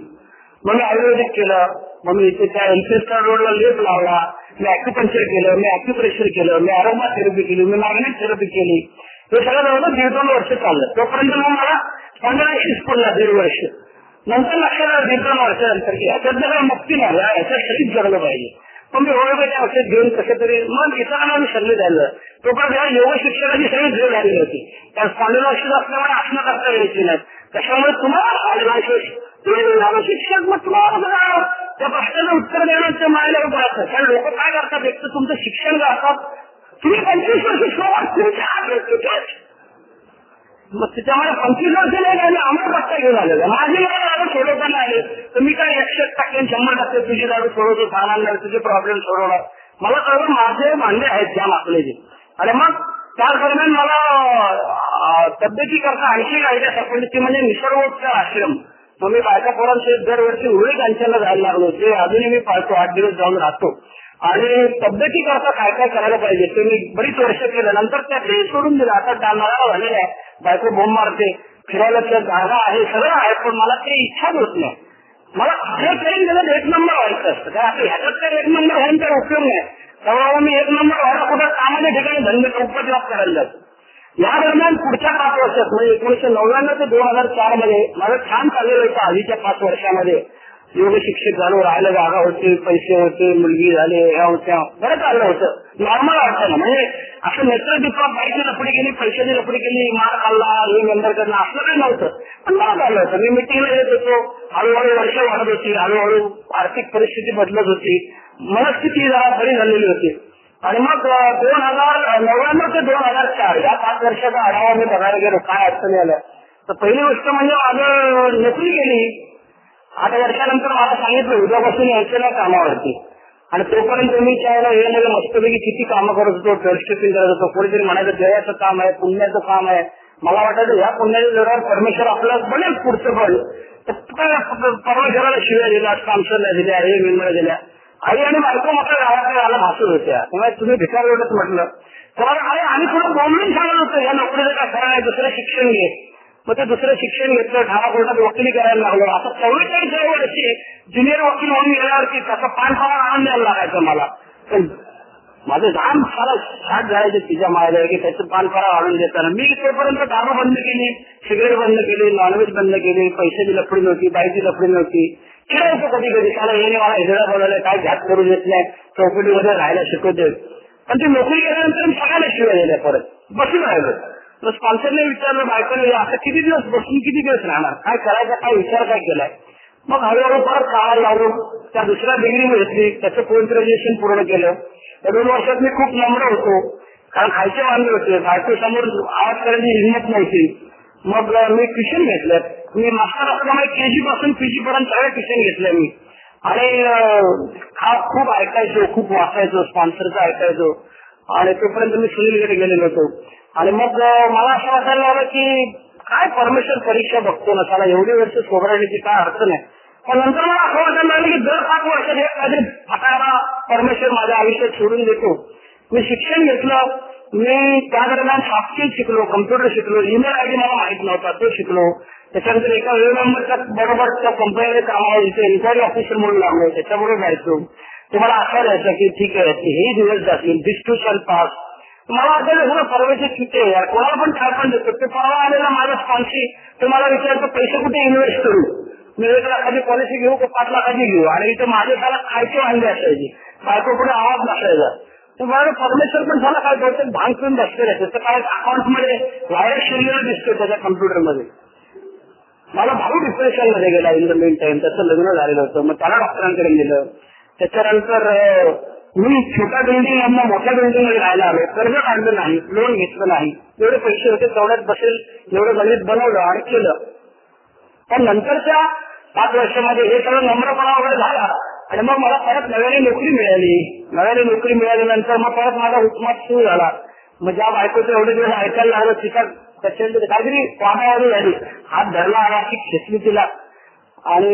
मग मी आयुर्वेदिक केलं. मग मी इथे त्या एल्फिस्टर रोडला लेप लावला. मी ऍक्युपंक्चर केलं, मी ऍक्युप्रेशर केलं, मी अरोमा थेरपी केली, मी मॅग्नेट थेरपी केली. हे सगळं जवळ 1.5-2 वर्ष चाललं. तोपर्यंत मग मला स्पॉन्डिलायसिस पडला 1.5 वर्ष. नंतर लक्षात आलं 1.5-2 वर्षानंतर की ह्याच्यात जर मुक्ती नाही, ह्याच्यात शरीर जगलं पाहिजे. पण मी होमिओपॅथी औषध घेऊन कसं तरी मग इतरांना मी सल्ले द्यायला. तोपर्यंत या योग शिक्षकाची सगळी झेल झालेली होती. त्या स्पॉन्डिलायसिस असल्यामुळे असणं करता यायची नाही. त्याच्यामुळे तुम्हाला स्पॉन्डिलायसिस शिक्षक, मग तुम्हाला त्या प्रश्नाचं उत्तर देण्याचं मायला पडायचं. कारण लोक काय करतात, एक तर तुमचं शिक्षण करतात, तुम्ही 25 वर्ष शिकवा, मग त्याच्यामुळे 25 वर्ष नाही आले, आम्हाला पट्टा घेऊन आलेलं. माझी मला दारू सोडवताना आले तर मी काय 100% 100% तुझी दारू सोडवतो, सांगणार तुझे प्रॉब्लेम सोडवणार. मला कळलं माझे भांडे आहेत त्या माकलेचे. आणि मग त्या दरम्यान मला तब्येती करता आणखी आयडिया सापडली, ती म्हणजे निसर्गोपचार आश्रम. मग मी बायका पोरांचे दरवर्षी उडी कांचनला जायला लागलो. ते अजूनही मी पाळतो, 8 दिवस जाऊन राहतो. आणि तब्येती करता काय काय करायला पाहिजे ते मी बरीच वर्ष केलं. नंतर त्या ते सोडून दिलं. आता जाणारा झालेला आहे, बायको बोंब मारते, फिरायला जागा आहे, सगळं आहे, पण मला ते इच्छाच होत नाही. मला खरं करून गेलं 1 नंबर व्हायचं असतं. काय आपल्या ह्याच्यात तर 1 नंबर व्हायला तर उपयोग नाही. त्यामुळे मी 1 नंबर व्हायला कुठं कामाच्या ठिकाणी धंदे उपजॉब करायला जातो. या दरम्यान पुढच्या 5 वर्षात म्हणजे 1999 ते 2004 मध्ये माझं छान चाललेलं होतं. आधीच्या 5 वर्षामध्ये योग शिक्षक झालो, राहायला जागा होती, पैसे होते, मुलगी झाले, ह्या होत्या, बरं चाललं होतं. नॉर्मल वाटतं ना, म्हणजे असं नेतृत्व बाईची लपडी केली, पैशाची लपडी केली, मार खाल्ला, हे नंतर करणं असं काही नव्हतं. पण मला चाललं होतं. मी मिटिंगला येत होतो, हळूहळू वर्ष वाढत होती, हळूहळू आर्थिक परिस्थिती बदलत होती, मनस्थिती जरा बरी झालेली होती. आणि मग 2099 ते 2004 या 5 वर्षाचा आढावा मी बघायला गेलो, काय अडचणी आल्या. तर पहिली गोष्ट म्हणजे माझं नोकरी केली. 8 वर्षानंतर मला सांगितलं उद्यापासून यायचं नाही कामावरती. आणि तोपर्यंत मी त्याला हे नाही मस्तपैकी किती कामं करत होतो, ट्रस्टिंग करत होतो. कोणीतरी म्हणायचं देवाचं काम आहे, पुण्याचं काम आहे. मला वाटायचं या पुण्याच्या जोरावर परमेश्वर आपल्याला बनेल पुढचं पण. परमेश्वराला शिव्या दिल्या, कामसरला दिल्या, हे विनम्र दिल्या. आई आणि बायको मोठ्या गावाकडे आला भासूर होत्या. तेव्हा तुम्ही भिकार एवढंच म्हटलं तर अरे आम्ही थोडं बोलून सांगत होतो या नोकरीचं काय खरं नाही, दुसरं शिक्षण घे. मग ते दुसरं शिक्षण घेतलं, ठाणा कोर्टात वकिली करायला लागलो. आता 44 वर्षी ज्युनियर वकील म्हणून गेल्यावरती त्याचा पानफळा आनंद द्यायला लागायचा मला. पण माझं जाम सारा साठ जायचे तिच्या मायला की त्याचं पानफळा आणून देताना मी तोपर्यंत दारू बंद केली, सिगरेट बंद केली, नॉनव्हेज बंद केली, पैशाची लफडी नव्हती, बाईची लफडी नव्हती. चिडायचं कधी कधी त्याला हे मला हिजडा बोलायला काय घात करू देत नाही, चौकटीमध्ये राहायला शिकवते. पण ती नोकरी केल्यानंतर मी सगळ्याला शिवाय दिल्या, परत बसून राहिलो. तर स्पॉन्सरने विचारलं बायकोने आता किती दिवस बसून किती दिवस राहणार, काय करायचा काय विचार काय केलाय. मग हळूहळू परत काढायला लावलो. त्या दुसऱ्या डिग्री घेतली, त्याचं पोस्ट ग्रॅज्युएशन पूर्ण केलं. त्या 2 वर्षात मी खूप नम्र होतो, कारण खायचे वांदे होते, बायको समोर आवाज करायची हिंमत नव्हती. मग मी ट्युशन घेतलं. मी मास्टर असल्यामुळे केजी पासून पीजी पर्यंत सगळे ट्युशन घेतले मी. आणि खूप ऐकायचो, खूप वाचायचो, स्पॉन्सरचं ऐकायचो. आणि तोपर्यंत मी सुनीलकडे गेलेलो होतो. आणि मग मला असं वाटायला लागलं की काय परमेश्वर परीक्षा बघतो ना, त्याला एवढी वर्ष सोबरायची काय अर्थ नाही. पण नंतर मला असं वाटायला लागलं की दर 5 वर्षात हे काहीतरी फटायला परमेश्वर माझ्या आयुष्यात सोडून देतो. मी शिक्षण घेतलं. मी त्या दरम्यान सॉफ्ट स्किल शिकलो, कम्प्युटर शिकलो, ईमेल आयडी मला माहित नव्हता तो शिकलो. त्याच्यानंतर एका वेळेनंबरच्या बरोबर त्या कंपनीमध्ये कामाला इथे इन्क्वायरी ऑफिसर म्हणून लागलो, त्याच्याबरोबर जायचो. तुम्हाला असं द्यायचं की ठीक आहे हे दिवस जातील, दिस टू शॅल पास. मला वाटतं सगळं परवाचे चुके यार, कोणाला पण काय पण देतो. ते परवा आलेला माझा स्पॉन्सी तुम्हाला विचारतो पैसे कुठे इन्व्हेस्ट करू, मी 1 लाखाची पॉलिसी घेऊ का 5 लाखाची घेऊ. आणि इथे माझे त्याला खायचे वांदे असायचे, बायको पुढे आवाज नसायचा. मला परमेश्वर पण झाला काय करतो भांग पिऊन बसलेलं आहे. त्याचं काय अकाउंट मध्ये व्हायरस शिरलेला दिसतो त्याच्या कम्प्युटरमध्ये. मला भाऊ डिप्रेशन मध्ये गेला इन द मेन टाइम. त्याचं लग्न झालेलं होतं, मग त्याला डॉक्टरांकडे गेलं. त्याच्यानंतर मी छोट्या बिल्डिंग मधून मोठ्या बिल्डिंग मध्ये राहायला आलो. कर्ज काढलं नाही, लोन घेतलं नाही, जेवढे पैसे होते तेवढ्यात बसेल एवढं गणित बनवलं आणि केलं. पण नंतरच्या 5 वर्षामध्ये हे सगळं नम्रपणा वगैरे झाला. आणि मग मला परत नव्याने नोकरी मिळाली. नव्याने नोकरी मिळाल्यानंतर मग परत माझा उपमास सुरू झाला. मग ज्या बायकोचं एवढे दिवस ऐकायला लागलं तिचा त्याच्यानंतर काहीतरी वादावादी झाली. हात धरला आला की खेचली तिला आणि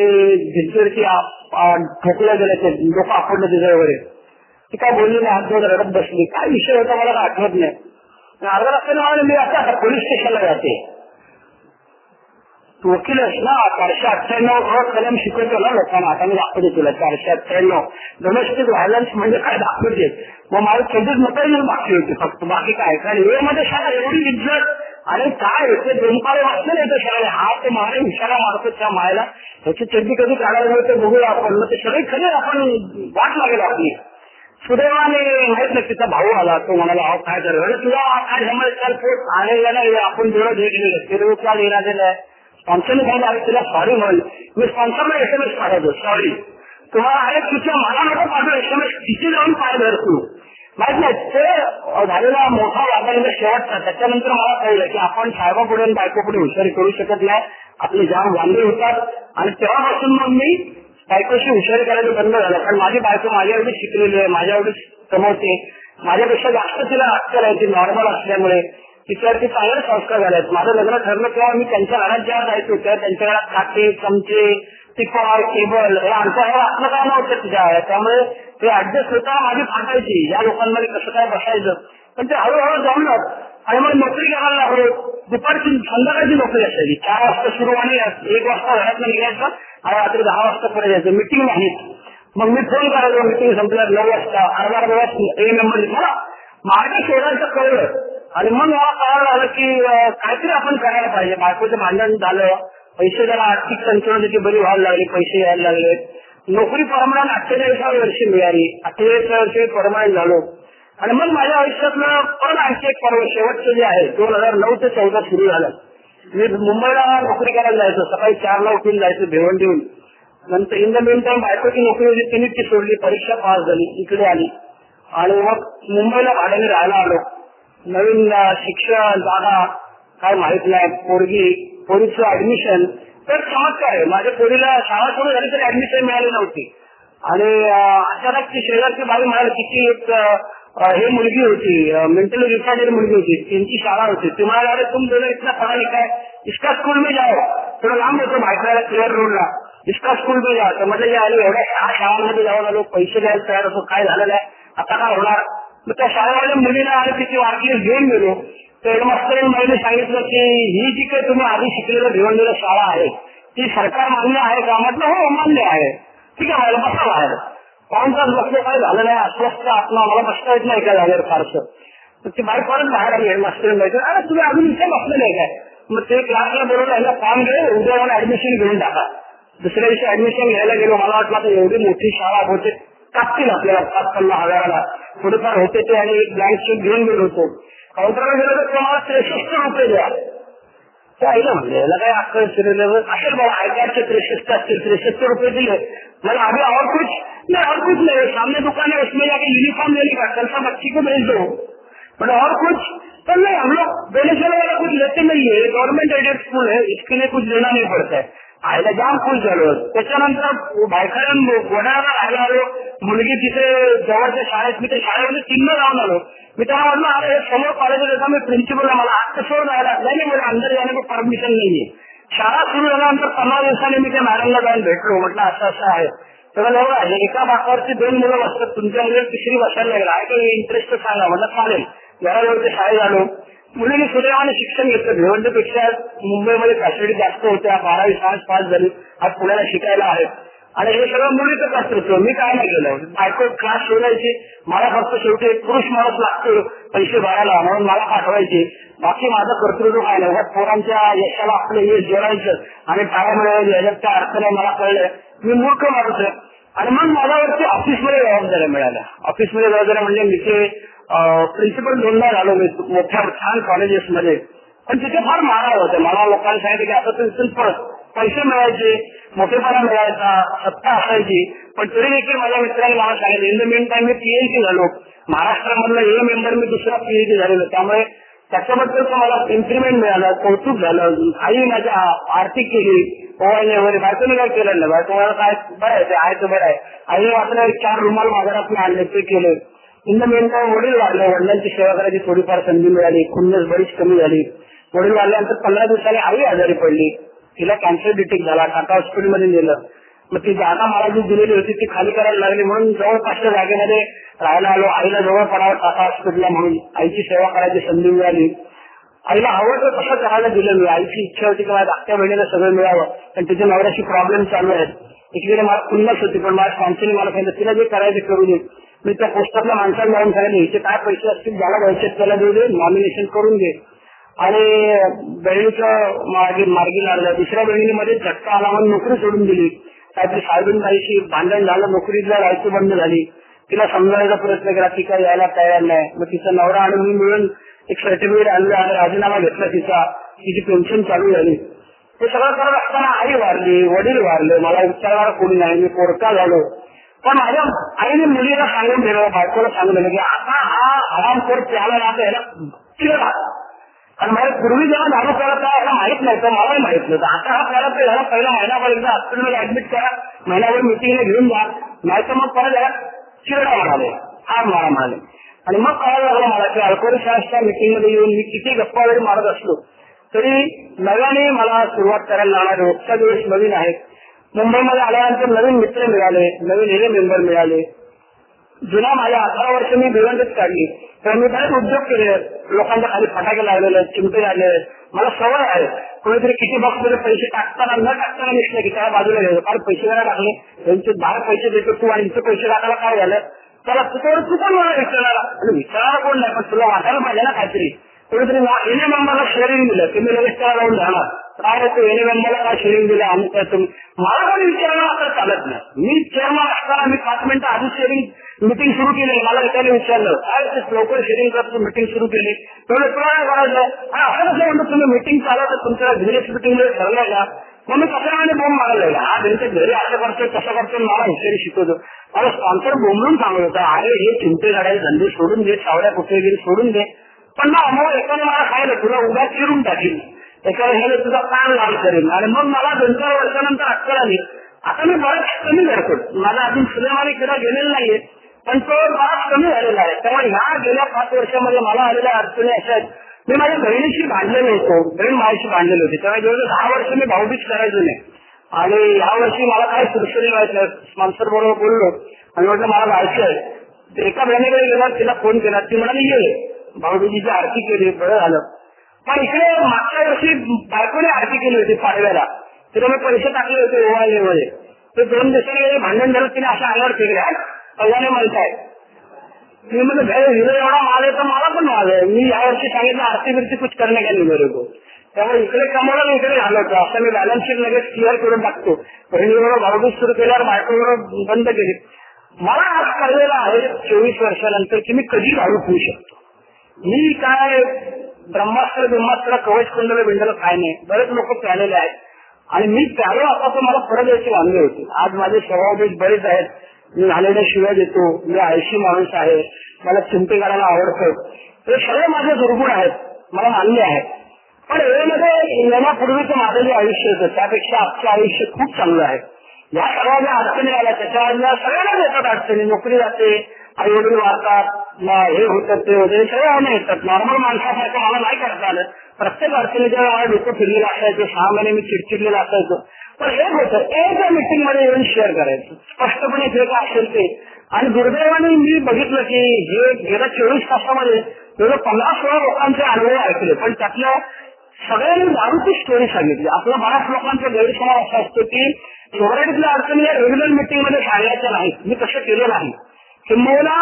भिंतीवरती ठोकल्या गेल्या, ते डोकं आपडलं तिच्या वगैरे. ती काय बोलली नाही, हात जोड रडत बसली. काय विषय होता मला आठवत नाही. अर्धा रस्त्याने मला मी आता पोलीस स्टेशनला जाते. वकील आहेस ना, 498 कलम शिकवतो ना लोकांना. आता मी दाखवते तुला 498 डोमेस्टिक व्हायलन्स म्हणजे काय दाखवते. मग माझं 26 मतं बाकी होती फक्त, बाकी काय. कारण हे मध्ये शाळा एवढी इज्जत आणि काय होते दोनपाळे वाचले नाही. तर शाळा हा ते मारे इशारा मारतो त्या मायला, ह्याची चड्डी कधी काढायला ते बघूया आपण. मग ते सगळे खरे आपण वाट लागेल आपली. सुदैवाने माहित नाही तिचा भाऊ आला. तो म्हणाला अहो काय कर तुला काय समजकाल पोट आणलेला नाही, आपण थोडं देखील तिरुपतीला देण्यात दिलाय. स्पॉन्सरने सांगितलं तिला सॉरी म्हण. मी स्पॉन्सरला SMS पाठवतो सॉरी. तुम्हाला आहे तुझ्या मला नको पाठवू SMS, तिथे जाऊन पाय धरतो. माहित नाही ते झालेला मोठा वादाचा शेवटचा. त्याच्यानंतर मला कळलं की आपण साहेबापुढे बायकोपुढे हुशारी करू शकत नाही, आपले जाम वांदे होतात. आणि तेव्हापासून मग मी बायकोशी हुशारी करायचं बंद झालं. कारण माझी बायको माझ्या एवढी शिकलेली आहे, माझ्या एवढी समजते, माझ्यापेक्षा जास्त तिला अक्कल आहे. ती नॉर्मल असल्यामुळे तिच्यावरती चांगले संस्कार झाले. माझं लग्न ठरलं तेव्हा मी त्यांच्या घरात जेव्हा जायचो तेव्हा त्यांच्या घरात काटे, चमचे, टिपाळ, टेबल हे आमच्या घरात आपलं काय नव्हतं तिच्या. त्यामुळे ते ऍडजस्ट होता माझी फाटायची या लोकांमध्ये कसं काय बसायचं. पण ते हळूहळू जमलं. आणि मग नोकरी करायला लागलो. दुपारची संध्याकाळची नोकरी असायची. 4 वाजता सुरू आणि 1 वाजता घरात निघायचं आणि रात्री 10 वाजता परत यायचं. मिटिंग नाही. मग मी फोन करायचो मिटिंग संपल्यावर 9 वाजता अर्धा दिवस नंबर मला माझ्या शोधायचं कळलं. आणि मग मला कळायला लागलं की काहीतरी आपण करायला पाहिजे. बायकोचं भांडण झालं, पैसे जरा आर्थिक संतुलनाची बरी व्हायला लागली, पैसे यायला लागले. नोकरी परमनंट 48व्या वर्षी मिळाली. 48व्या वर्षी परमनंट झालो. आणि मग माझ्या आयुष्यातलं परत आणखी एक पर्व शेवटचं जे आहे 2009 ते 14 सुरू झालं. मी मुंबईला नोकरी करायला जायचो. सकाळी 4ला उठून जायचं भिवंडीहून. नंतर इन द मेन टाइम बायकोची नोकरी होती, तिने ती सोडली, परीक्षा पास झाली, इकडे आली. आणि मग मुंबईला भाड्याने राहायला आलो. नवीन शिक्षण जागा काय माहित नाही, पोरीचं ऍडमिशन. तर चमत्कार आहे, माझ्या पोरीला शाळा सुरू झाली तरी ऍडमिशन मिळाली नव्हती. आणि अचानक ती शेजारची बाई म्हणाली की एक हे मुलगी होती, मेंटली रिटार्डेड मुलगी होती, त्यांची शाळा होती. ती म्हणाली अरे तुम दोनों इतना पढ़ा लिखा है, इसका स्कूल में जाओ. थोडं लांब होतो भायखळ्याला क्लिअर रोडला. इसका स्कूल में जाओ. तर म्हटलं आली एवढ्या शाळांमध्ये जाऊन आलो, पैसे द्यायला तयार होतो, काय झालेलं आहे आता काय होणार. मग त्या शाळेवाल्या मुलीला आणि तिची वाटली घेऊन गेलो. तर हेडमास्टरांनी मला सांगितलं की ही जी काही तुम्ही आधी शिकलेलं भिवंडीला शाळा आहे ती सरकार मान्य आहे का? म्हटलं हो मान्य आहे. ठीक आहे मला बसा बाहेर. पाऊण तास बसलं काय झालं नाही, अस्वस्थ आत्मा, मला बसता येत नाही काय झालं फारसं. ती बाई परत बाहेर आली. हेडमास्टरांनी माहिती अरे तुम्ही अजून इथे बसलेलं आहे काय? मग ते क्लासला बोलवलं ह्याला फॉर्म घे, उद्या मला ऍडमिशन घेऊन टाका. दुसऱ्या दिवशी ऍडमिशन घ्यायला गेलो. मला वाटलं आता एवढी मोठी शाळा होते टाकतील आपल्याला 5-50,000ला थोडेफार होते ते, आणि एक ब्लँक चेक घेऊन गेलो होतो. काउंटरला गेलो तर तुम्हाला 63 रुपये द्या. त्या आईला म्हणले याला काय अक्कल शिरलेलं असेल बाबा, आय कार्डचे 63 असतील, 63 रुपये दिले. मला अभी और कुछ नहीं, और कुछ नहीं, सामने दुकान है उसमें जाके यूनिफॉर्म लेने का, कल का बच्ची को भेज दो. बट और कुछ तो नहीं, हम लोग बेनिफिशियल वाला कुछ लेते नहीं है, गवर्नमेंट एडेड स्कूल है, इसके लिए कुछ देना नहीं पड़ता है. आयला जाम खुश झालो. त्याच्यानंतर बायकांना गोड्याला राहायला आलो. मुलगी तिथे जवळच्या शाळेत, मी त्या शाळेमध्ये 3 जाऊन आलो. मी त्यांना म्हटलं अरे समोर कॉलेज होता, मी प्रिन्सिपल आहे, मला आज कसं जायला नाही, मला अंदर जाण्याची परमिशन नाहीये. शाळा सुरू झाल्यानंतर 15 दिवसांनी मी त्या मॅडमला जाऊन भेटलो. म्हटलं असं असं आहे. तेव्हा एवढं आहे, एका बाकावरची 2 मुलं बसतात, तुमच्या मुलीला 3री बसायला लागला आहे काही इंटरेस्ट सांगा. म्हटलं चालेल. घराजवळच्या शाळेत आलो. मुलीने सुदैवाने शिक्षण घेतलं. भिवंडीपेक्षा मुंबईमध्ये फॅसिलिटी जास्त होत्या. 12वी सायन्स पास झाली, आज पुण्याला शिकायला आहेत. आणि हे सगळं मुलीचं असतं. मी काय नाही केलं. बायको क्लास शोधायची, मला फक्त शेवटी एक पुरुष माणूस लागतो पैसे भरायला, म्हणून मला पाठवायचे. बाकी माझं कर्तृत्व काय नाही. पोरांच्या यशाला आपलं यश जोडायचं आणि टाळ्या मिळवायचं, याच्यात त्या अर्थाने मला कळलं मी मूर्ख माणूस आहे. आणि मग माझ्यावरती ऑफिसमध्ये जबाबदाऱ्या मिळाल्या. ऑफिसमध्ये जबाबदाऱ्या म्हणजे मी ते प्रिन्सिपल 2दा झालो मी मोठ्या छान कॉलेजेसमध्ये. पण तिथे फार मारा होते. मला लोकांनी सांगितलं की आता तुम्ही पैसे मिळायचे, मोठेपणा मिळायचा, सत्ता असायची. पण तरी देखील माझ्या मित्रांनी मला सांगितलं in the main time me PhD झालो. महाराष्ट्रामधला ए मेंबर मी दुसरा पीएचडी झालेलो. त्यामुळे त्याच्याबद्दल मला इन्क्रीमेंट मिळालं, कौतुक झालं. आई माझ्या आर्थिक केली, पोवायने वगैरे. बायकोने काय केलं नाही. बायको मला काय बरं आहे ते आहे तर बरं आहे. आईने आपल्याला 4 रुमाल बाजारात आणले ते केले. इन द मेन टाइम वडील वाढले. वडिलांची सेवा करायची थोडीफार संधी मिळाली. खुन्नस बरीच कमी झाली. वडील वाढल्यानंतर 15 दिवसांनी आई आजारी पडली. तिला कॅन्सर डिटेक्ट झाला. टाटा हॉस्पिटलमध्ये नेलं. मग ती जागा मला जी दिलेली होती ती खाली करायला लागली, म्हणून जवळपासच्या जागेमध्ये राहायला आलो. आईला जवळ पडावं टाटा हॉस्पिटलला, म्हणून आईची सेवा करायची संधी मिळाली. आईला हवं तर कसं करायला दिलं मी. आईची इच्छा होती की माझ्या धाकट्या बहिणीला सगळं मिळावं, पण तिच्या नवऱ्याशी प्रॉब्लेम चालू आहेत. इकडे मला खुन्नस होती, पण माझ्या स्पॉन्सरने मला सांगितलं तिला जे करायचं करू दे. मी त्या पोस्टातल्या माणसाला जाऊन सांगितलं हिचे काय पैसे असतील ज्याला द्यायचे त्याला देऊ दे, नॉमिनेशन करून दे. आणि बहिणीचं मार्गी लागलं. दुसऱ्या बहिणीमध्ये झटका आला म्हणून नोकरी सोडून दिली. काहीतरी साहेबांबाईशी भांडण झालं, नोकरीला राहायची बंद झाली. तिला समजायचा प्रयत्न केला, ती काही यायला तयार नाही. मग तिचा नवरा आणि मी मिळून एक सर्टिफिकेट आणलं आणि राजीनामा घेतला तिचा. तिची पेन्शन चालू झाली. हे सगळं करत असताना आई वारली, वडील वारले, मला विचारणारा कोणी नाही. मी पोरका झालो. पण माझ्या आईने मुलीला सांगून दिलं, बायकोला सांगून दिलं की आता हा आरामखोर प्याला राहतो याला चिरला. आणि माझ्या पूर्वी जेव्हा दारू करत याला माहित नव्हतं, मलाही माहित नव्हतं. आता हा करत याला पहिला महिनाभर एकदा हॉस्पिटलमध्ये ऍडमिट करा, महिनाभर मिटिंगला घेऊन जा, नाही तर मग परत याला चिरडा म्हणाले, हार मारा म्हणाले. आणि मग कळायला लागलं मला की अल्कोहोल शाळेच्या मिटिंगमध्ये येऊन मी किती गप्पा वगैरे मारत असलो तरी नव्याने मला सुरुवात करायला लागणार. रोजचा दिवस नवीन आहे. मुंबईमध्ये आल्यानंतर नवीन मित्र मिळाले, नवीन हिरे मेंबर मिळाले. जुना माझ्या 18 वर्ष मी भिवंडीत काढली. तर मी बरेच उद्योग केले. लोकांच्या खाली फटाके लागलेले, चिमटे लागले. मला सवय आहे. कोणीतरी किती बॉक्समध्ये पैसे टाकताना न टाकताना दिसलं की त्या बाजूला गेलो, फार पैसे जरा टाकले, त्यांचे 10 पैसे देतो तू आणि इथे पैसे टाकायला काय झालं. त्याला तू कोण मला विचारायला कोण नाही, पण तुला वाटायला पाहिजे ना काहीतरी. कोणीतरी एने मेंबरला शेअरिंग दिलं की मी लगेच त्याला जाऊन जाणार. काय तू एने मेंबरला काय शेअरिंग दिलं आणि काय तुम्ही मला कोणी विचारायला असं चालत नाही. मी चेअरमन असताना मी 5 मिनिटं आधी शेअरिंग मिटिंग सुरू केली. मला त्याने विचारलं काय लवकर शेअरिंग करतो, मिटिंग सुरू केली. तेवढं तुला काय करायचं असं कसं म्हणतो तुम्ही मिटिंग चालवतं तुमच्या बिझनेस मिटिंगमध्ये ठरलंय का. मग मी कशाने बोंब मारायला लागला. हा त्यांच्या घरी असं करतो तसं करतो मला हुशारी शिकवतो. मला स्पॉन्सर बोंबलून सांगत होता अरे हे चिंते गाड्या धंदे सोडून दे, सावड्या कुठे गेली सोडून दे. पण ना मग एकाने मला खायला तुला उभ्या चिरून टाकील, एकाने हे तुझा कान लाल करेल. आणि मग मला 2-4 वर्षानंतर अक्कल आली. आता मी बरंच कमी करतो. माझा अजून सुलेमानी किंवा गेलेला नाहीये, पण तो बराच कमी झालेला आहे. त्यामुळे ह्या गेल्या 5 वर्षामध्ये मला आलेल्या अडचणी अशा आहेत. मी माझ्या बहिणीशी भांडलेलो होतो, बहीण माझ्याशी भांडलेली होती. त्यामुळे जवळजवळ 10 वर्ष मी भाऊबीज करायचो नाही. आणि ह्या वर्षी मला काय सुरक्षित व्हायचं स्पॉन्सर बरोबर बोललो आणि म्हटलं मला जायचं आहे. एका बहिणीकडे गेला, तिला फोन केला, ती म्हणाली ये, भाऊबीजीची आरती केली, बरं झालं. पण इकडे मागच्या वर्षी बायकोने आरती केली होती पाडव्याला, तिला मी पैसे टाकले होते ओवाळले, ते 2 दिवसांनी भांडण झालं, तिने अशा अंगावर फेकल्या, पहिल्याने म्हणताय. मी म्हणजे हिरो एवढा माल आहे तर मला पण माल आहे, मी यावर्षी सांगितलं आरती बिरती कुछ करणे का नाही मेरे को, त्यामुळे इकडे कमवलं इकडे घालवतो, असं मी बॅलन्स शीट लगेच क्लिअर करून टाकतो. बहिणीबरोबर भाऊबीज सुरू केल्यावर बायकोबरोबर बंद केली. मला आज कळलेलं आहे 24 वर्षानंतर की मी कधी दारू पिऊ शकतो. मी काय ब्रह्मास्त्र कवच कुंडल बिंडल काय नाही, बरेच लोक प्यालेले आहेत आणि मी प्यालो आता तर मला परत याची वांगे होती. आज माझे स्वभावदेश बरेच आहेत, मी झालेल्या शिव्या देतो, मी आळशी माणूस आहे, मला चिमटे काढायला आवडतं, हे सगळे माझे दुर्गुण आहेत, मला मान्य आहे. पण वेळेमध्ये येण्यापूर्वीचं माझं जे आयुष्य होतं त्यापेक्षा आजचं आयुष्य खूप चांगलं आहे. या सगळ्या ज्या अडचणी आल्या त्याच्या सगळ्यांना येतात अडचणी, नोकरी जाते, आई वडील वाढतात, हे होतं ते होते, सगळ्यांना येतात. नॉर्मल माणसासारखं मला नाही करता आलं. प्रत्येक अडचणीच्या मला डोकं फिरलेलं असायचं, 6 महिने मी चिडचिडलेलं असायचो. पण एक होतं, एका मीटिंग मध्ये येऊन शेअर करायचं स्पष्टपणे जे काय असेल ते. आणि दुर्दैवाने मी बघितलं की हे गेल्या 24 तासामध्ये जवळ 50-16 लोकांचे अनुभव ऐकले, पण त्यातल्या सगळ्यांनी दारूची स्टोरी सांगितली. आपल्या बऱ्याच लोकांचा गैरसमज असा असतो की सोसायटीतल्या अडचणी रेग्युलर मीटिंग मध्ये सांगायच्या नाहीत. मी तसं केलं नाही. किंबहुना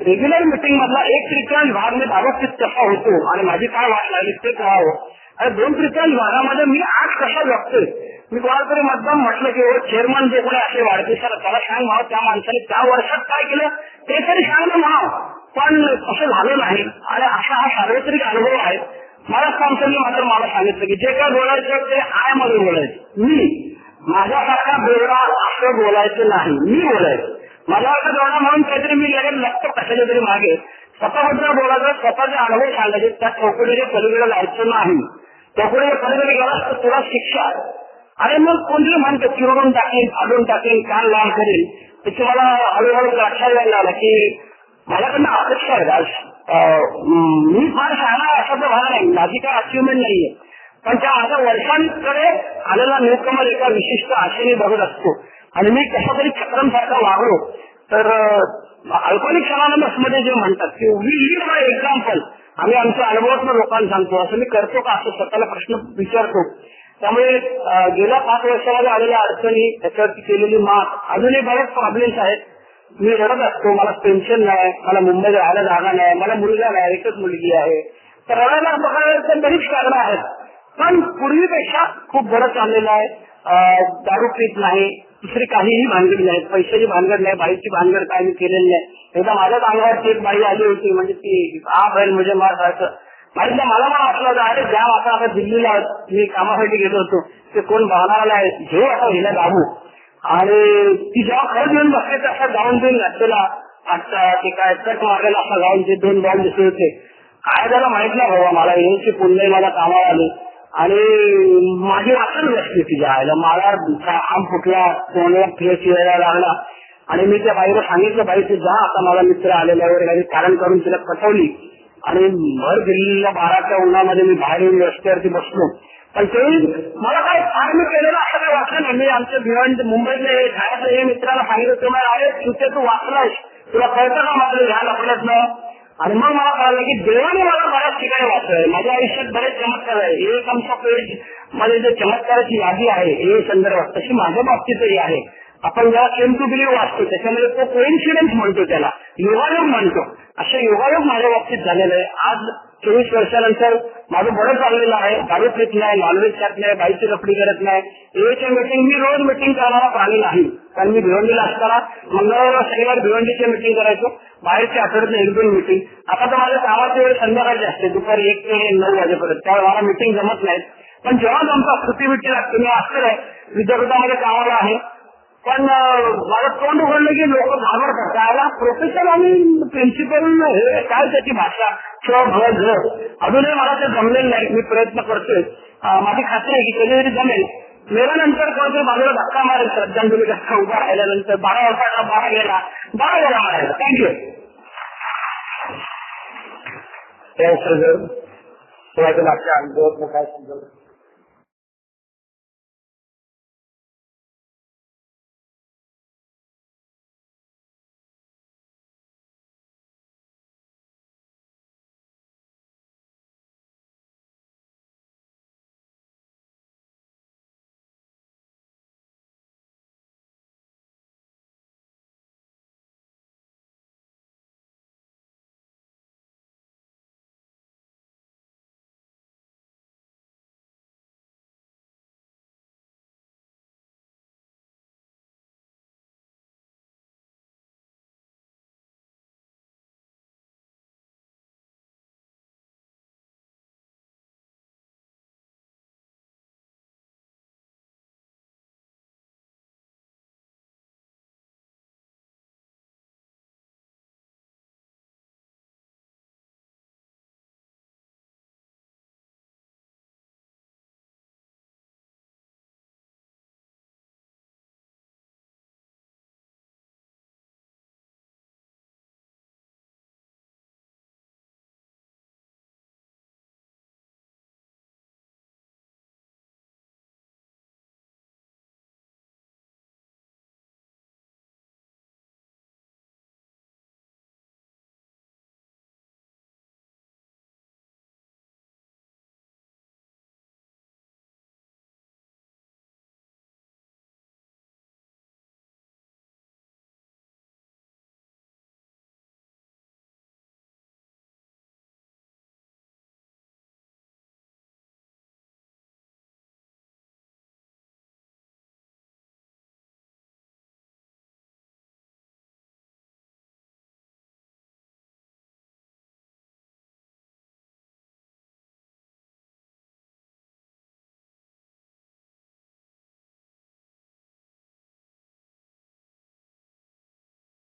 रेग्युलर मीटिंग मधला 1/3 भाग मी दारूपीत कसा होतो आणि माझी काय वाट लागली ते कळावं, आणि 2/3 भागामध्ये मी आज कसा जगतोय. मी कोणाला तरी मुद्दाम म्हटलं की चेअरमन जे कोणी असे वाढदिवसाला त्याला सांग म्हणावं त्या माणसाने त्या वर्षात काय केलं ते तरी सांगलं म्हणावं, पण तसं झालं नाही. आणि असा हा सार्वत्रिक अनुभव आहे. मला माणसांनी मात्र मला सांगितलं की जे काय बोलायचं ते आय मध्ये बोलायचं, मी माझ्यासारखा बेवडा असं बोलायचं नाही, मी बोलायचं माझ्यासारखा बेवडा म्हणून काहीतरी मी लगेच लागतो कशाच्या तरी मागे. स्वतःबद्दल बोलायचं, स्वतःचे अनुभव सांगायचे, त्या चौकटीच्या पलीकडे जायचं नाही. चौकटीच्या पलीकडे गेलास तर तुला शिक्षा. अरे मग कोणतरी म्हणतं चिरडून टाकेन, फाडून टाकेन, कान लाल करेल, त्याची मला हळूहळू लक्षात यायला लागला की माझ्याकडनं अपेक्षा आहे. मी फार शहाणा असा तर भाग नाही, माझी काय अचिव्हमेंट नाहीये, पण त्या माझ्या वर्षांकडे आलेला न्यूकमर एका विशिष्ट आशेने बघत असतो. आणि मी कशा तरी चक्रमसारखा वागलो तर अल्कोहोलिक अनॉनिमस मध्ये जे म्हणतात की वी लीड बाय एक्झाम्पल, आम्ही आमच्या अनुभवातून लोकांना सांगतो. असं मी करतो का असं स्वतःला प्रश्न विचारतो. त्यामुळे गेल्या 5 वर्षामध्ये आलेल्या अडचणी, त्याच्यावरती केलेली मात, अजूनही बरेच प्रॉब्लेम्स आहेत. मी रडत असतो, मला पेन्शन नाही, मला मुंबईत राहायला जागा नाही, मला मुलगा नाही, एकच मुलगी आहे, तर रडायला बघायला तर बरीच कारणं आहेत. पण पूर्वीपेक्षा खूप बरं चाललेलं आहे. दारू पीत नाही, दुसरी काहीही भानगड नाही, पैशाची भानगड नाही, बाईची भानगड काय मी केलेली नाही. एकदा माझ्याच अंगावरची एक बाई आली होती, म्हणजे ती बैल म्हणजे मारसारखं माहिती. मला पण वाटलं होतं अरे ज्या आता दिल्लीला मी कामासाठी गेलो होतो ते कोण बघणारा आहे, घेऊ आता हिला दाबू. आणि ती जेव्हा खरंच येऊन बसले तर असा गाऊन देऊन घातलेला, आता ते काय कट मारलेला असा गाऊन, ते 2 बॉल दिसत होते. काय त्याला माहित नाही बाबा, मला येऊची पुण्य मला कामाला आली आणि माझी वाचन बसली तिच्या आयला. मला आम फुटला, कोणाला फ्रेश यायला लागला आणि मी त्या बाईला सांगितलं बाई तू जा, आता मला मित्र आलेल्यावर काही कारण करून तिला पटवली. आणि भर दिल्लीला 12च्या उन्हामध्ये मी बाहेर येऊन रस्त्यावरती बसलो. पण ते मला काय फार मी केलेलं असं काय वाटलं नाही. मी आमच्या भिवंडी मुंबईतले ठाण्यातले हे मित्राला सांगितलं तुम्हाला अरे तुझे तू वाचलायस, तुला कळतं का माझं ह्या लपड्यातलं. आणि मग मला कळलं की देवाने मला बऱ्याच ठिकाणी वाचलंय. माझ्या आयुष्यात बरेच चमत्कार आहे. एक आमचा पेज मध्ये जे चमत्काराची यादी आहे हे संदर्भात तशी माझ्या बाबतीतही आहे. आपण जेव्हा सेम टू बिलीव्ह वाचतो त्याच्यामध्ये तो कोइन्सिडन्स म्हणतो, त्याला योगायोग म्हणतो. असे योगायोग माझ्या बाबतीत झालेलं आहे. आज 24 वर्षानंतर माझं बरं चाललेलं आहे. दारू पीत नाही, नॉनव्हेज खात नाही, बाईची लफडी करत नाही. एच्या मीटिंग मी रोज मीटिंग करणारा प्राणी नाही, कारण मी भिवंडीला असताना मंगळवार शनिवार भिवंडीची मीटिंग करायचो, बाहेरच्या आठवड्यात 1-2 मीटिंग. आता तर माझ्या कामाची वेळ संध्याकाळची असते, दुपारी 1 ते 9 वाजेपर्यंत, त्यामुळे मला मीटिंग जमत नाहीत. पण जेव्हा जमता सुट्टी बिट्टी लागते, मी असते विद्यापीठामध्ये कामाला आहे, पण मला तोंड उघडलं की लोक घाबरतात. त्याला प्रोफेसर आणि प्रिन्सिपल हे काय त्याची भाषा अजूनही मला ते जमलेलं नाही. मी प्रयत्न करतोय, माझी खात्री आहे की कधीतरी जमेल. मेल्यानंतर कोणतरी बाजूला धक्का मारेल, श्रद्धांजली धक्का उभा राहिल्यानंतर 12 वर्षाचा 12 गेला मारायला. थँक्यू. मागच्या अनुभवात काय समजलं